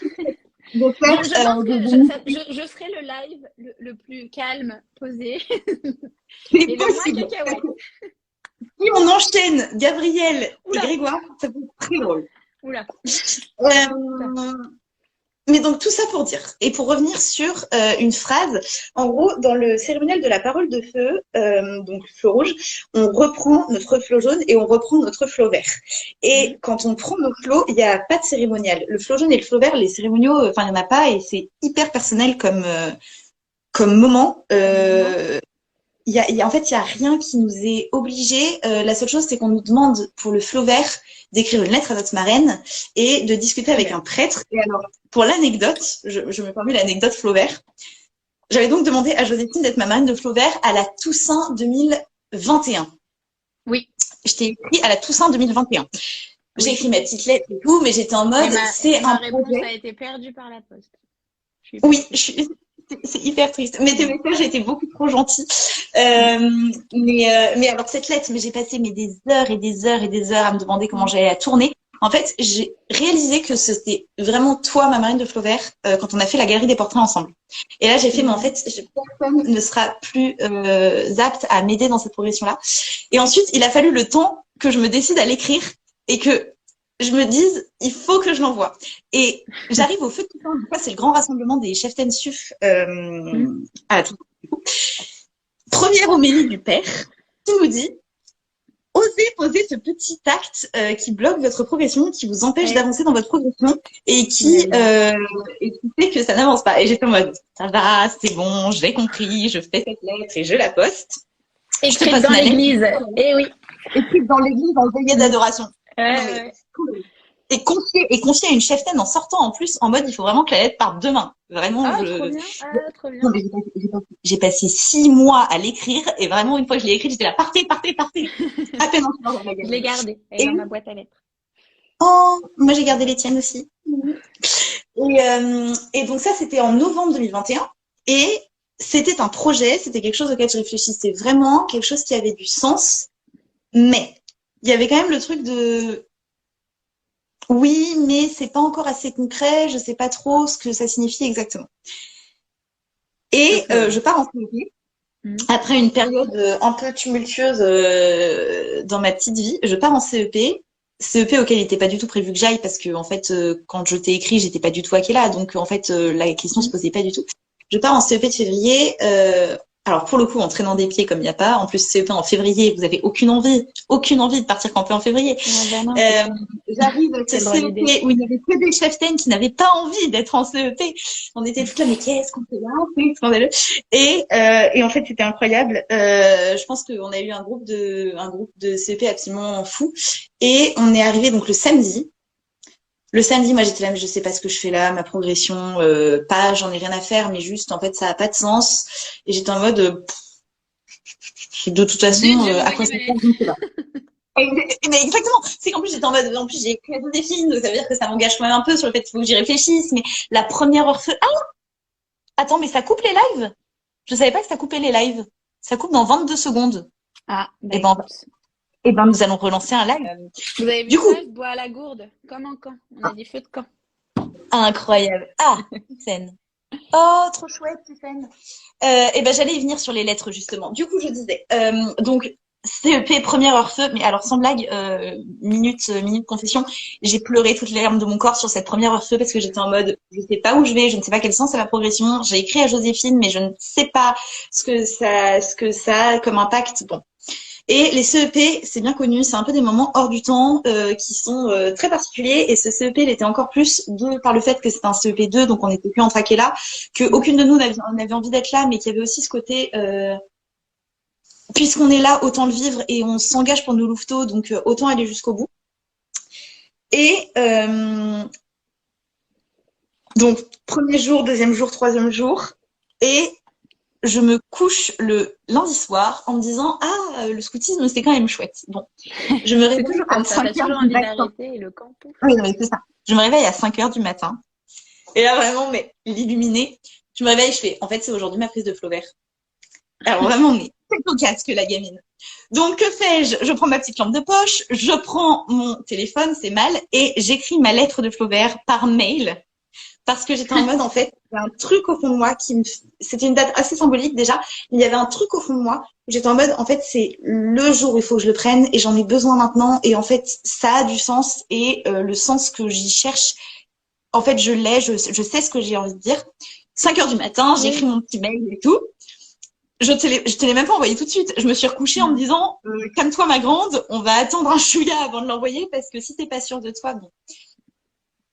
de faire, je ferai le live le plus calme, posé. c'est Et le moins possible. cacahuète. Si on enchaîne Gabriel et Oula. Grégoire, ça peut être très drôle. Oula. Mais donc tout ça pour dire, et pour revenir sur une phrase, en gros, dans le cérémonial de la parole de feu, donc feu rouge, on reprend notre flot jaune et on reprend notre flot vert. Et quand on prend nos flots, il n'y a pas de cérémonial. Le flot jaune et le flot vert, les cérémoniaux, enfin il n'y en a pas, et c'est hyper personnel comme moment. En fait, il y a rien qui nous est obligé. La seule chose, c'est qu'on nous demande pour le flot vert d'écrire une lettre à notre marraine et de discuter avec un prêtre. Et alors, pour l'anecdote, je me permets l'anecdote flot vert. J'avais donc demandé à Joséphine d'être ma marraine de flot vert à la Toussaint 2021. Oui. Je t'ai écrit à la Toussaint 2021. J'ai écrit ma petite lettre et tout, mais j'étais en mode, c'est un projet. Ma réponse a été perdue par la poste. Oui, c'est hyper triste. Mais tes messages étaient beaucoup trop gentils. Mais alors cette lettre, mais j'ai passé des heures et des heures et des heures à me demander comment j'allais la tourner. En fait, j'ai réalisé que c'était vraiment toi, ma marraine de Flaubert, quand on a fait la galerie des portraits ensemble. Et là, j'ai fait, mais en fait, personne ne sera plus apte à m'aider dans cette progression-là. Et ensuite, il a fallu le temps que je me décide à l'écrire et que je me dise, il faut que je l'envoie. Et j'arrive au feu de tout temps. C'est le grand rassemblement des cheftaines SUF à la Toussaint. Première homélie du père. qui nous dit osez poser ce petit acte qui bloque votre progression, qui vous empêche Ouais. d'avancer dans votre progression et qui fait que ça n'avance pas. Et j'étais en mode, ça va, c'est bon, j'ai compris, je fais cette lettre et je la poste. Écrite dans l'église. Eh oui. Écrite dans l'église en veillée d'adoration. Ouais. Et confier à une cheftaine en sortant en plus en mode il faut vraiment que la lettre parte demain. Vraiment, Ah, trop bien. Ah, trop bien. Non, mais j'ai passé 6 mois à l'écrire et vraiment une fois que je l'ai écrite, j'étais là partez. À peine en dans la Je l'ai gardée. Elle est dans ma boîte à lettres. Oh, moi j'ai gardé les tiennes aussi. Et donc ça c'était en novembre 2021 et c'était un projet, c'était quelque chose auquel je réfléchissais vraiment, quelque chose qui avait du sens, mais il y avait quand même le truc de oui, mais c'est pas encore assez concret, je sais pas trop ce que ça signifie exactement. Et je pars en CEP. Après une période un peu tumultueuse dans ma petite vie, je pars en CEP. CEP auquel il n'était pas du tout prévu que j'aille parce que en fait, quand je t'ai écrit, j'étais pas du tout à là, donc en fait, la question se posait pas du tout. Je pars en CEP de février. Alors pour le coup, en traînant des pieds comme il n'y a pas. En plus, CEP en février, vous avez aucune envie de partir camper en février. J'arrive avec ce CEP où il n'y avait que des cheftaines qui n'avaient pas envie d'être en CEP. On était tout là, mais qu'est-ce qu'on fait là? C'est scandaleux. Et en fait, c'était incroyable. Je pense qu'on a eu un groupe de CEP absolument fou. Et on est arrivé donc le samedi. Le samedi, moi j'étais là, mais je sais pas ce que je fais là, ma progression, pas, j'en ai rien à faire, mais juste en fait ça a pas de sens. Et j'étais en mode, de toute façon, à quoi ça sert, je ne sais pas. Mais exactement, c'est qu'en plus j'étais en mode, en plus j'ai écrit à Joséphine, donc ça veut dire que ça m'engage quand même un peu sur le fait qu'il faut que j'y réfléchisse. Mais la première heure, attends, mais ça coupe les lives? Je savais pas que ça coupait les lives. Ça coupe dans 22 secondes. Ah, Et ben nous allons relancer un live. Vous avez vu du coup, ça, je bois à la gourde, comme en camp. On a dit feu de camp. Incroyable. Ah, scène. Oh, trop chouette, Tiffany. Et ben j'allais y venir sur les lettres justement. Du coup, je disais, donc CEP première heure feu, mais alors sans blague, minute confession, j'ai pleuré toutes les larmes de mon corps sur cette première heure feu parce que j'étais en mode, je sais pas où je vais, je ne sais pas quel sens a la progression. J'ai écrit à Joséphine, mais je ne sais pas ce que ça a comme impact. Bon. Et les CEP, c'est bien connu, c'est un peu des moments hors du temps qui sont très particuliers. Et ce CEP, il était encore plus par le fait que c'était un CEP 2, donc on n'était plus en traqué là, qu'aucune de nous n'avait envie d'être là, mais qu'il y avait aussi ce côté, puisqu'on est là, autant le vivre et on s'engage pour nos louveteaux, donc autant aller jusqu'au bout. Et donc, premier jour, deuxième jour, troisième jour, et je me couche le lundi soir en me disant le scoutisme c'est quand même chouette. Bon, je me réveille à 5 heures du matin. Le camp. Oui, non, mais c'est ça. Je me réveille à 5 heures du matin. Et là vraiment, mais l'illuminé. Je me réveille, je fais en fait c'est aujourd'hui ma prise de Flaubert. Alors vraiment, mais c'est au casque la gamine. Donc que fais-je? Je prends ma petite lampe de poche, je prends mon téléphone, c'est mal, et j'écris ma lettre de Flaubert par mail. Parce que j'étais en mode, en fait, il y a un truc au fond de moi c'était une date assez symbolique déjà, mais il y avait un truc au fond de moi où j'étais en mode, en fait, c'est le jour où il faut que je le prenne et j'en ai besoin maintenant et en fait, ça a du sens et le sens que j'y cherche, en fait, je l'ai, je sais ce que j'ai envie de dire. 5 heures du matin, j'écris mon petit mail et tout. Je te l'ai même pas envoyé tout de suite. Je me suis recouchée en me disant, calme-toi ma grande, on va attendre un chouïa avant de l'envoyer parce que si t'es pas sûre de toi, bon.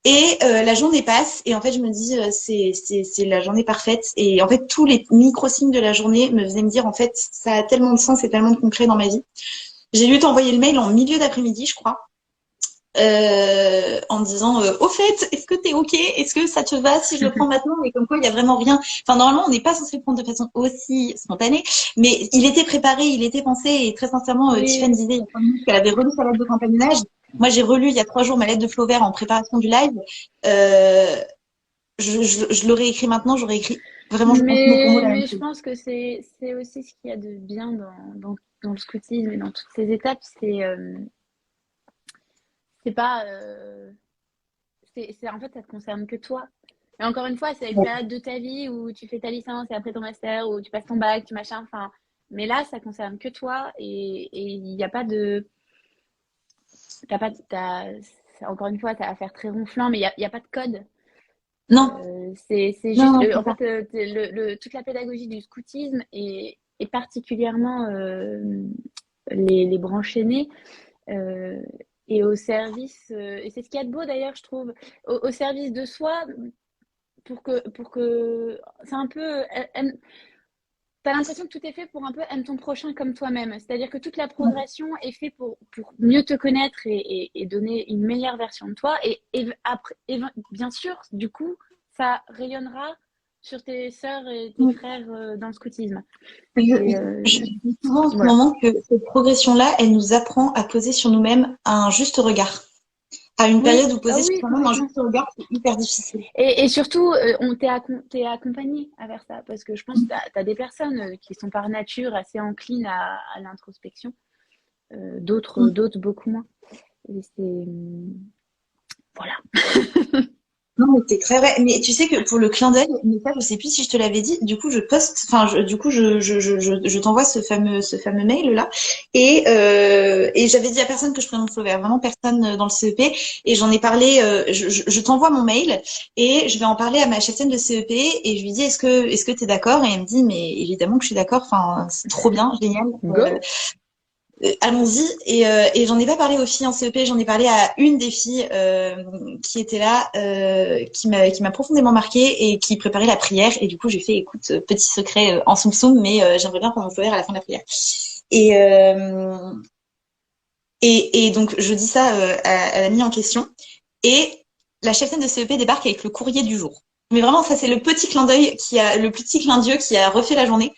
Et la journée passe et en fait je me dis c'est la journée parfaite et en fait tous les micro-signes de la journée me faisaient me dire en fait ça a tellement de sens et tellement de concret dans ma vie. J'ai dû t'envoyer le mail en milieu d'après-midi je crois en me disant au fait est-ce que t'es ok, est-ce que ça te va si je le prends maintenant, et comme quoi il y a vraiment rien, enfin normalement on n'est pas censé le prendre de façon aussi spontanée mais il était préparé, il était pensé et très sincèrement Tiffany disait il y a 5 minutes qu'elle avait relu sa lettre de compagnonnage. Moi, j'ai relu il y a 3 jours ma lettre de Flaubert en préparation du live. Je l'aurais écrit maintenant, j'aurais écrit vraiment mot pour mot la même chose. Je pense que c'est aussi ce qu'il y a de bien dans le scoutisme et dans toutes ces étapes. C'est pas. En fait, ça te concerne que toi. Et encore une fois, c'est une période de ta vie où tu fais ta licence et après ton master, où tu passes ton bac, tu machin. Enfin, mais là, ça concerne que toi et il n'y a pas de. Encore une fois, tu as à faire très ronflant, mais il n'y a pas de code. Non. C'est juste, en fait, toute la pédagogie du scoutisme et et particulièrement les branches aînées, et au service, et c'est ce qu'il y a de beau d'ailleurs, je trouve, au service de soi, pour que c'est un peu, t'as l'impression que tout est fait pour un peu aime ton prochain comme toi-même. C'est-à-dire que toute la progression est faite pour mieux te connaître et donner une meilleure version de toi. Après, bien sûr, du coup, ça rayonnera sur tes sœurs et tes frères dans le scoutisme. Je dis souvent en ce Voilà. moment que cette progression-là, elle nous apprend à poser sur nous-mêmes un juste regard. À une période où poser sur Oui, soi-même un complètement. juste regard, c'est hyper difficile. Et surtout, t'es accompagné à faire ça. Parce que je pense que t'as des personnes qui sont par nature assez enclines à l'introspection. D'autres beaucoup moins. Et voilà. Non, mais c'est très vrai. Mais tu sais que pour le clin d'œil, mais ça, je sais plus si je te l'avais dit. Du coup, je poste, enfin, du coup, je t'envoie ce fameux mail-là. Et j'avais dit à personne que je prenais mon flow vert, vraiment personne dans le CEP. Et j'en ai parlé, je t'envoie mon mail et je vais en parler à ma cheftaine de CEP et je lui dis, est-ce que t'es d'accord? Et elle me dit, mais évidemment que je suis d'accord. Enfin, c'est trop bien, génial. Go. Allons-y. Et j'en ai pas parlé aux filles en CEP, j'en ai parlé à une des filles qui était là, qui m'a profondément marquée et qui préparait la prière. Et du coup, j'ai fait, écoute, petit secret en soum soum, mais j'aimerais bien prendre mon feu vert à la fin de la prière. Et, euh, et donc, je dis ça à l'amie en question. Et la cheftaine de CEP débarque avec le courrier du jour. Mais vraiment, ça, c'est le petit clin d'œil le petit clin d'yeux qui a refait la journée.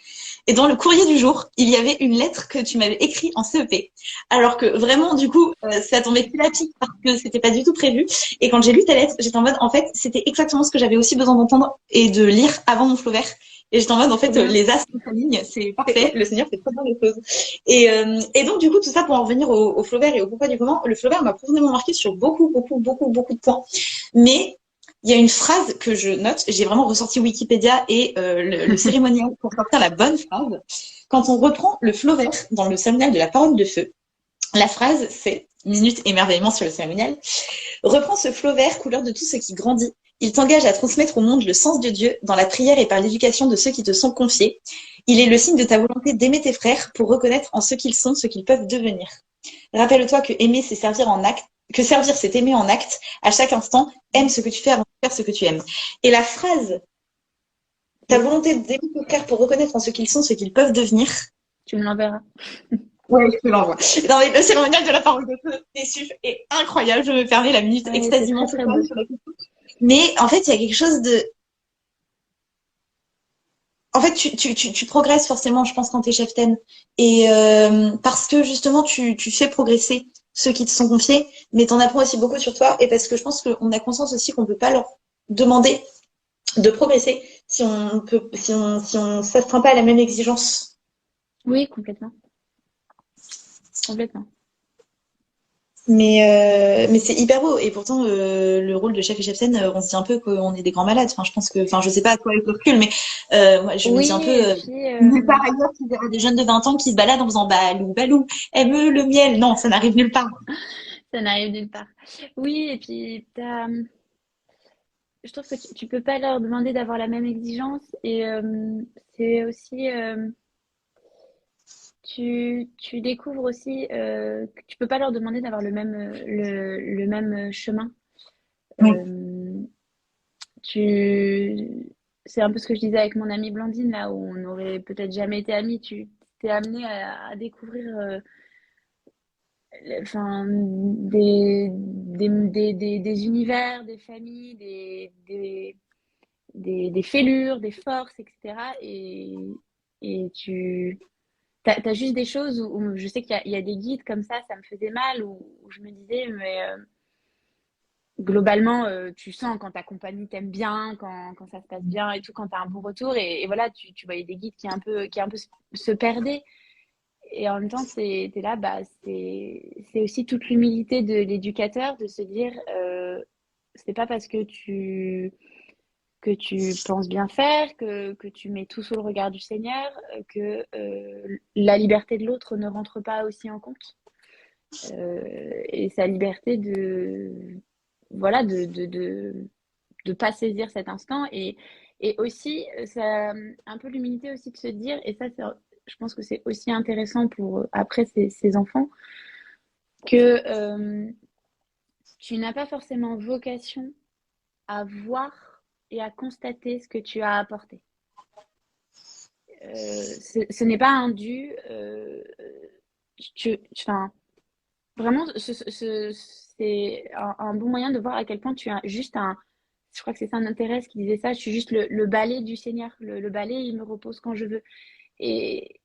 Et dans le courrier du jour, il y avait une lettre que tu m'avais écrite en CEP. Alors que vraiment, du coup, ça tombait pile à pic parce que c'était pas du tout prévu. Et quand j'ai lu ta lettre, j'étais en mode, en fait, c'était exactement ce que j'avais aussi besoin d'entendre et de lire avant mon flow vert. Et j'étais en mode, en fait, les astres s'alignent, c'est parfait, le Seigneur fait très bien les choses. Et donc, du coup, tout ça pour en revenir au flow vert et au pourquoi du comment, le flow vert m'a profondément marqué sur beaucoup, beaucoup, beaucoup, beaucoup de points. Mais il y a une phrase que je note, j'ai vraiment ressorti Wikipédia et le cérémonial pour sortir la bonne phrase. Quand on reprend le flow vert dans le cérémonial de la parole de feu, la phrase c'est minute émerveillement sur le cérémonial. Reprends ce flow vert, couleur de tout ce qui grandit. Il t'engage à transmettre au monde le sens de Dieu dans la prière et par l'éducation de ceux qui te sont confiés. Il est le signe de ta volonté d'aimer tes frères pour reconnaître en ce qu'ils sont ce qu'ils peuvent devenir. Rappelle-toi que aimer, c'est servir en acte, que servir, c'est aimer en acte. À chaque instant, aime ce que tu fais avant de faire ce que tu aimes. Et la phrase, ta volonté d'aimer tes frères pour reconnaître en ce qu'ils sont ce qu'ils peuvent devenir. Tu me l'enverras. Ouais, je te l'envoie. Non, mais le cérémonial de la parole de feu est incroyable. Je me permets la minute extasiement très, très beau. sur la question. Mais en fait, il y a quelque chose de. En fait, tu progresses forcément, je pense, quand t'es cheftaine. Et parce que justement, tu fais progresser ceux qui te sont confiés, mais t'en apprends aussi beaucoup sur toi. Et parce que je pense qu'on a conscience aussi qu'on peut pas leur demander de progresser si on s'astreint pas à la même exigence. Oui, complètement. Complètement. Mais c'est hyper beau. Et pourtant, le rôle de chef et chef-scène, on se dit un peu qu'on est des grands malades. Enfin, je pense que, enfin, je sais pas à quoi avec le recul, mais moi, je me dis un peu, Oui, et puis, nulle part ailleurs, tu verras des jeunes de 20 ans qui se baladent en faisant balou, balou, aime le miel. Non, ça n'arrive nulle part. ça n'arrive nulle part. Oui, et puis, je trouve que tu peux pas leur demander d'avoir la même exigence. Et c'est aussi, tu découvres aussi que tu peux pas leur demander d'avoir le même chemin. Oui. Euh, c'est un peu ce que je disais avec mon amie Blandine, là où on n'aurait peut-être jamais été amis. Tu t'es amené à découvrir enfin, des univers, des familles, des fêlures, des forces, etc. Et t'as juste des choses où je sais qu'il y a des guides comme ça me faisait mal, où je me disais, mais globalement, tu sens quand ta compagnie t'aime bien, quand ça se passe bien et tout, quand tu as un bon retour. Et voilà, tu voyais des guides qui un peu se perdaient. Et en même temps, t'es là, bah, c'est aussi toute l'humilité de l'éducateur de se dire, c'est pas parce que tu penses bien faire, que tu mets tout sous le regard du Seigneur, que la liberté de l'autre ne rentre pas aussi en compte. Et sa liberté voilà, de pas saisir cet instant. Et aussi, ça, un peu l'humilité aussi de se dire, et ça, je pense que c'est aussi intéressant pour après ces enfants que tu n'as pas forcément vocation à voir et à constater ce que tu as apporté. Ce n'est pas un dû. Enfin, vraiment, c'est un bon moyen de voir à quel point tu as juste un. Je crois que c'est Saint-Thérèse qui disait ça. Je suis juste le balai du Seigneur. Le balai, il me repose quand je veux. Et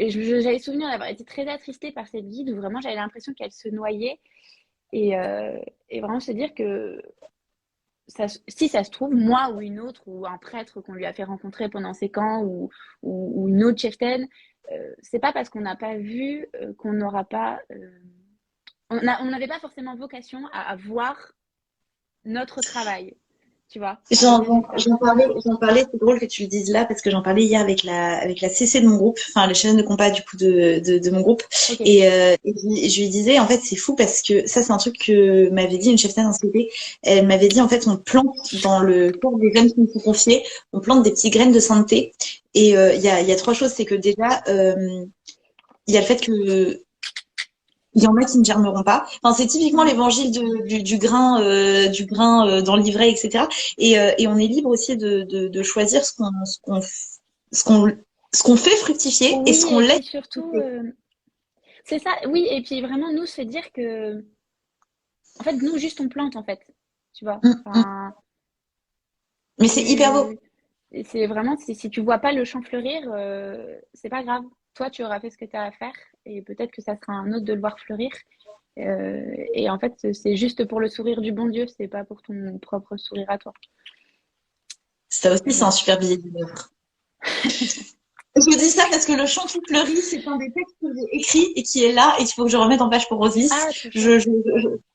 j'avais souvenir d'avoir été très attristée par cette guide où vraiment j'avais l'impression qu'elle se noyait. Et vraiment se dire que si ça se trouve, moi ou une autre, ou un prêtre qu'on lui a fait rencontrer pendant ses camps, ou une autre cheftaine, c'est pas parce qu'on n'a pas vu qu'on n'aura pas. On n'avait pas forcément vocation à voir notre travail, tu vois, à nos résultats. J'en parlais, c'est drôle que tu le dises là parce que j'en parlais hier avec la CC de mon groupe, enfin la chaîne de compas du coup de mon groupe, Ok. et je lui disais en fait c'est fou parce que ça c'est un truc que m'avait dit une cheftaine en CP. Elle m'avait dit en fait on plante dans le corps des jeunes qui nous sont confiés, on plante des petites graines de sainteté, et il y a trois choses, c'est que déjà il y a le fait que il y en a qui ne germeront pas. Enfin, c'est typiquement l'évangile du grain, dans l'ivraie, etc. Et on est libre aussi de choisir ce qu'on, ce qu'on fait fructifier et ce Oui, qu'on et laisse puis surtout, fructifier. c'est ça, oui, et puis vraiment nous se dire que, en fait, nous juste on plante en fait, tu vois. Mm, mm. Enfin, Mais c'est hyper beau. tu, et c'est vraiment, si tu vois pas le champ fleurir, c'est pas grave. Toi, tu auras fait ce que tu as à faire et peut-être que ça sera un autre de le voir fleurir. Et en fait, c'est juste pour le sourire du bon Dieu, c'est pas pour ton propre sourire à toi. Ça aussi, c'est un Voilà. super billet d'humeur. Je dis ça parce que le chant qui fleurit, c'est un des textes que j'ai écrit et qui est là et qu'il faut que je remette en page pour Rosis. Ah, trop chouette.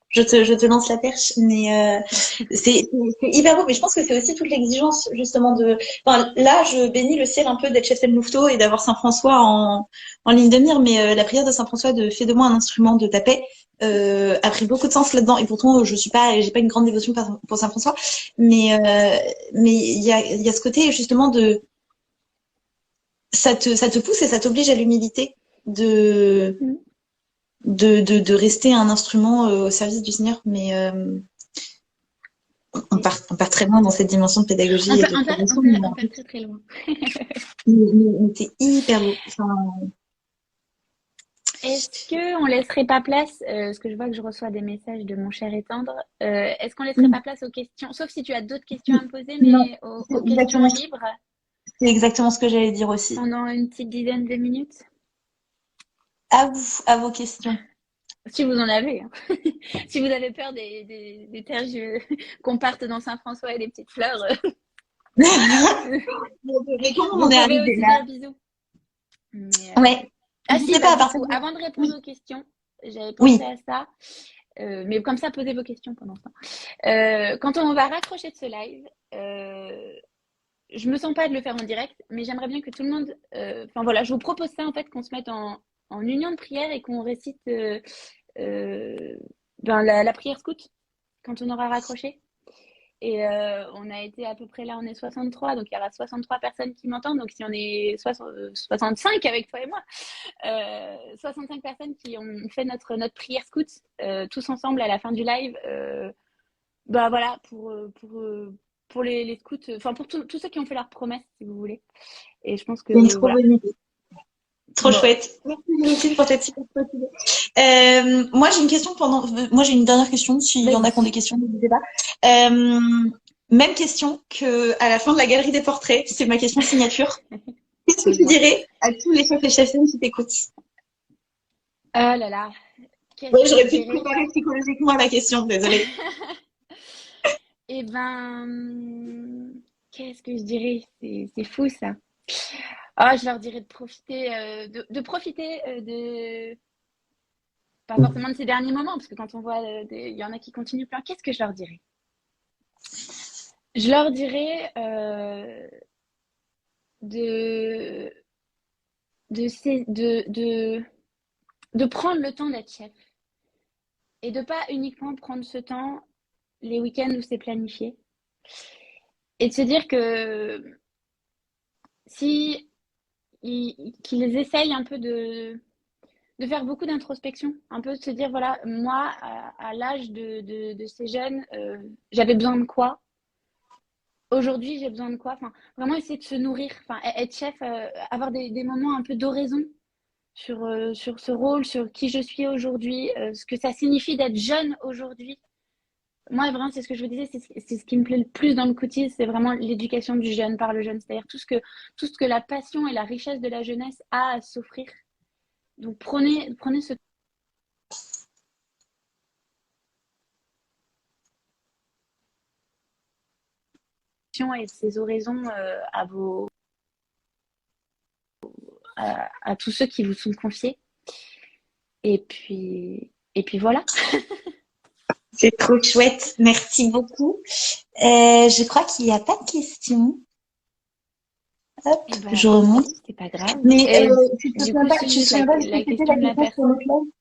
Je te lance la perche, mais c'est hyper beau. Mais je pense que c'est aussi toute l'exigence justement de. Enfin, là, je bénis le ciel un peu d'être chef de Louveteau et d'avoir Saint François en ligne de mire. Mais la prière de Saint François de fais de moi un instrument de ta paix a pris beaucoup de sens là-dedans. Et pourtant, j'ai pas une grande dévotion pour Saint François. Mais il y a ce côté justement de ça te pousse et ça t'oblige à l'humilité de, Mm. de rester un instrument au service du Seigneur. Mais on part très loin dans cette dimension de pédagogie et de formation. On part très très loin. Mais c'est hyper beau. Enfin, Est-ce qu'on laisserait pas place, parce que je vois que je reçois des messages de mon cher et tendre, est-ce qu'on laisserait pas place aux questions, sauf si tu as d'autres questions à me poser, non, mais c'est aux questions exactement, libres c'est exactement ce que j'allais dire aussi. pendant une petite dizaine de minutes? À vous, à vos questions. Si vous en avez, hein. Si vous avez peur des terges qu'on parte dans Saint-François et des petites fleurs, Mais comment on vous est pouvez arrivé aussi là? dire bisous. Mais, Ouais. ah si, N'hésitez bah pas à du coup, partager. avant de répondre Oui, aux questions, j'avais oui. pensé à ça. Mais comme ça, posez vos questions pendant ce temps. Quand on va raccrocher de ce live, je me sens pas de le faire en direct, mais j'aimerais bien que tout le monde. Enfin voilà, je vous propose ça en fait, qu'on se mette en union de prière et qu'on récite euh, la prière scout quand on aura raccroché. Et on a été à peu près là, on est 63, donc il y aura 63 personnes qui m'entendent. Donc si on est 65 avec toi et moi, 65 personnes qui ont fait notre prière scout tous ensemble à la fin du live. Bah voilà, pour les scouts, enfin pour tous ceux qui ont fait leur promesse, si vous voulez. Et je pense C'est une que trop voilà. bonne idée. Trop Bon. chouette. Merci Lucille pour cette super chouette idée. Moi j'ai une question moi j'ai une dernière question. S'il y en a qui ont des Vas-y. questions, n'hésitez pas. Même question que à la fin de la galerie des portraits. C'est ma question signature. Qu'est-ce que tu Dis-moi. dirais à tous les chefs et chefs qui t'écoutent? Oh là là, qu'est-ce Ouais, que j'aurais je pu te dirais? préparer psychologiquement à la question. Désolée. Eh ben, qu'est-ce que je dirais? C'est fou ça. Ah, je leur dirais de profiter, de profiter de, pas forcément de ces derniers moments, parce que quand on voit, il y en a qui continuent plein. Qu'est-ce que je leur dirais? Je leur dirais de, de prendre le temps d'être chef et de pas uniquement prendre ce temps les week-ends où c'est planifié et de se dire que si qu'ils essayent un peu de faire beaucoup d'introspection, un peu de se dire, voilà, moi, à l'âge de ces jeunes, j'avais besoin de quoi? Aujourd'hui, j'ai besoin de quoi? Enfin, vraiment essayer de se nourrir, enfin, être chef, avoir des moments un peu d'oraison sur ce rôle, sur qui je suis aujourd'hui, ce que ça signifie d'être jeune aujourd'hui. Moi, vraiment, c'est ce que je vous disais, c'est ce qui me plaît le plus dans le coaching, c'est vraiment l'éducation du jeune par le jeune, c'est-à-dire tout ce que la passion et la richesse de la jeunesse a à s'offrir. Donc, prenez ce temps et ces oraisons à tous ceux qui vous sont confiés. Et puis voilà. C'est trop chouette. Merci beaucoup. Je crois qu'il n'y a pas de questions. Hop, Et ben, je remonte. c'est pas grave. Mais tu te du souviens coup, pas, tu te si souviens pas de ce la que c'était question la de la question sur personne. le live?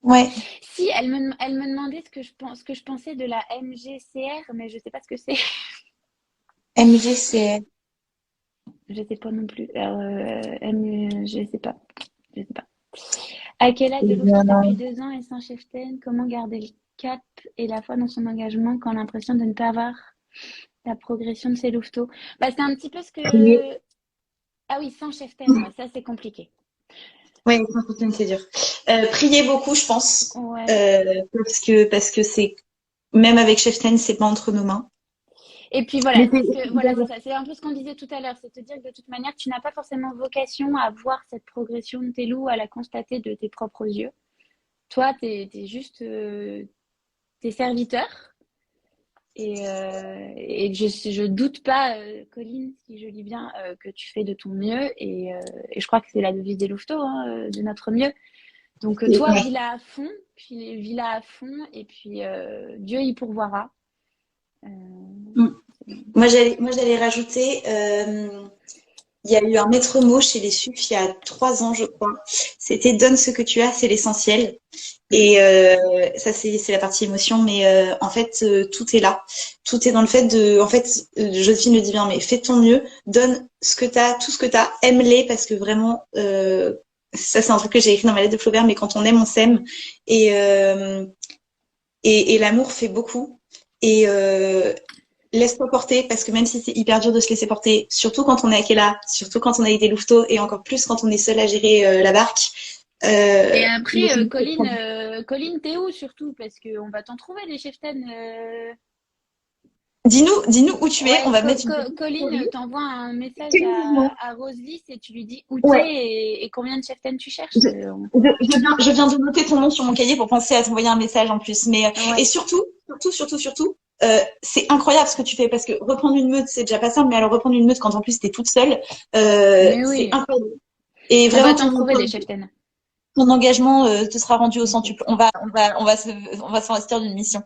Ouais. Si, elle me demandait ce que je pensais de la MGCR, mais je sais pas ce que c'est. MGCR. Je sais pas non plus. Je sais pas. Je sais pas. À quel âge de Louveteau depuis 2 ans et sans cheftaine? Comment garder le cap et la foi dans son engagement quand l'impression de ne pas avoir la progression de ses louveteaux? Bah, c'est un petit peu ce Prier. que. Ah oui, sans cheftaine, ouais, ça c'est compliqué. Ouais, c'est dur. Priez beaucoup, je pense. Ouais. Parce que c'est, même avec Cheftain, c'est pas entre nos mains. Et puis voilà, Mais voilà, c'est ça. C'est un peu ce qu'on disait tout à l'heure, c'est te dire que de toute manière, tu n'as pas forcément vocation à voir cette progression de tes loups, à la constater de tes propres yeux. Toi, t'es juste tes serviteurs. Et je doute pas, Colline, si je lis bien, que tu fais de ton mieux. Et je crois que c'est la devise des louveteaux, hein, de notre mieux. Donc toi, ouais. vis-la à fond, puis vis-la à fond, et puis Dieu y pourvoira. Moi, j'allais rajouter, il y a eu un maître mot chez les SUF il y a 3 ans, je crois. C'était donne ce que tu as, c'est l'essentiel. Et ça, c'est la partie émotion, mais en fait, tout est là. Tout est dans le fait de, en fait, Joséphine le dit bien, mais fais de ton mieux, donne ce que t'as, tout ce que t'as, aime-les parce que vraiment, ça c'est un truc que j'ai écrit dans ma lettre de Flaubert, mais quand on aime, on s'aime. Et l'amour fait beaucoup. Et laisse-toi porter parce que même si c'est hyper dur de se laisser porter, surtout quand on est à Kela, surtout quand on a été louveteau et encore plus quand on est seul à gérer la barque. Et après, Colline, t'es où surtout? Parce qu'on va t'en trouver des cheftaines. Dis-nous où tu es. Ouais, On va mettre une Colline t'envoie un message mouvement. à Roselys et tu lui dis où Ouais. t'es et combien de cheftaines tu cherches. Je viens de noter ton nom sur mon cahier pour penser à t'envoyer un message en plus. Mais Ouais. et surtout, c'est incroyable ce que tu fais parce que reprendre une meute, c'est déjà pas simple, mais alors reprendre une meute quand en plus t'es toute seule, Mais oui. c'est incroyable. Et On vraiment, va t'en trouver des cheftaines. ton engagement te sera rendu au centuple. On va s'investir d'une mission.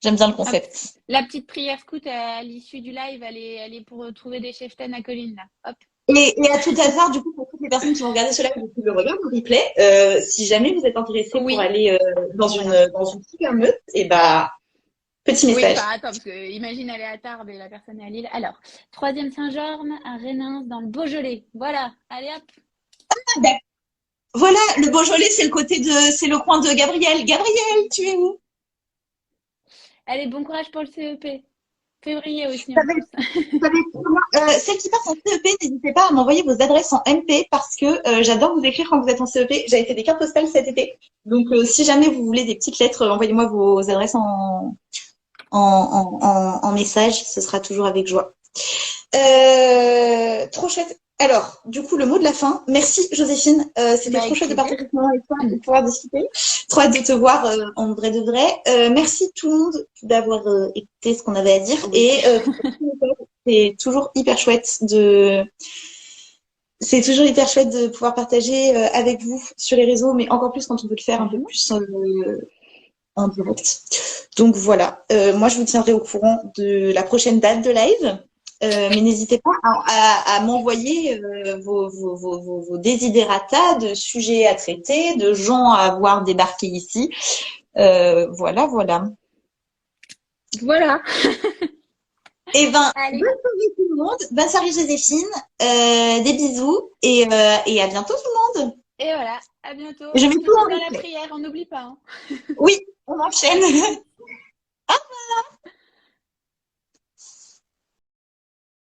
J'aime bien le concept. La petite prière scout à l'issue du live, elle est pour trouver des cheftaines à Colline là. Hop. Et à tout hasard, du coup, pour toutes les personnes qui vont regarder ce live ou qui le regardent en replay, si jamais vous êtes intéressés pour aller dans une super meute, et bah, petit message. Oui, enfin, attends, parce que imagine aller à Tarbes et la personne est à Lille. Alors, 3e Saint-Jorme, à Rénins, dans le Beaujolais. Voilà, allez hop. Voilà, le Beaujolais, c'est le coin de Gabriel. Gabriel, tu es où? Allez, bon courage pour le CEP. Février aussi. En plus. Celles qui partent en CEP, n'hésitez pas à m'envoyer vos adresses en MP parce que j'adore vous écrire quand vous êtes en CEP. J'avais fait des cartes postales cet été. Donc, si jamais vous voulez des petites lettres, envoyez-moi vos adresses en message. Ce sera toujours avec joie. Trop chouette. Alors, du coup, le mot de la fin. Merci, Joséphine. C'était trop chouette de partager ce moment avec toi et de pouvoir discuter. Trop hâte de te voir en vrai de vrai. Merci tout le monde d'avoir écouté ce qu'on avait à dire. Et c'est toujours hyper chouette de pouvoir partager avec vous sur les réseaux, mais encore plus quand on peut le faire un peu plus en direct. Donc voilà. Moi, je vous tiendrai au courant de la prochaine date de live. Mais n'hésitez pas à m'envoyer vos desiderata de sujets à traiter, de gens à voir débarquer ici. Voilà. Voilà. Eh ben, Allez, bonne soirée tout le monde. Bonne soirée Joséphine. Des bisous et à bientôt tout le monde. et voilà, à bientôt. Je Et mets on se tout en quitte dans la replay. prière, on n'oublie pas, hein. Oui, on enchaîne.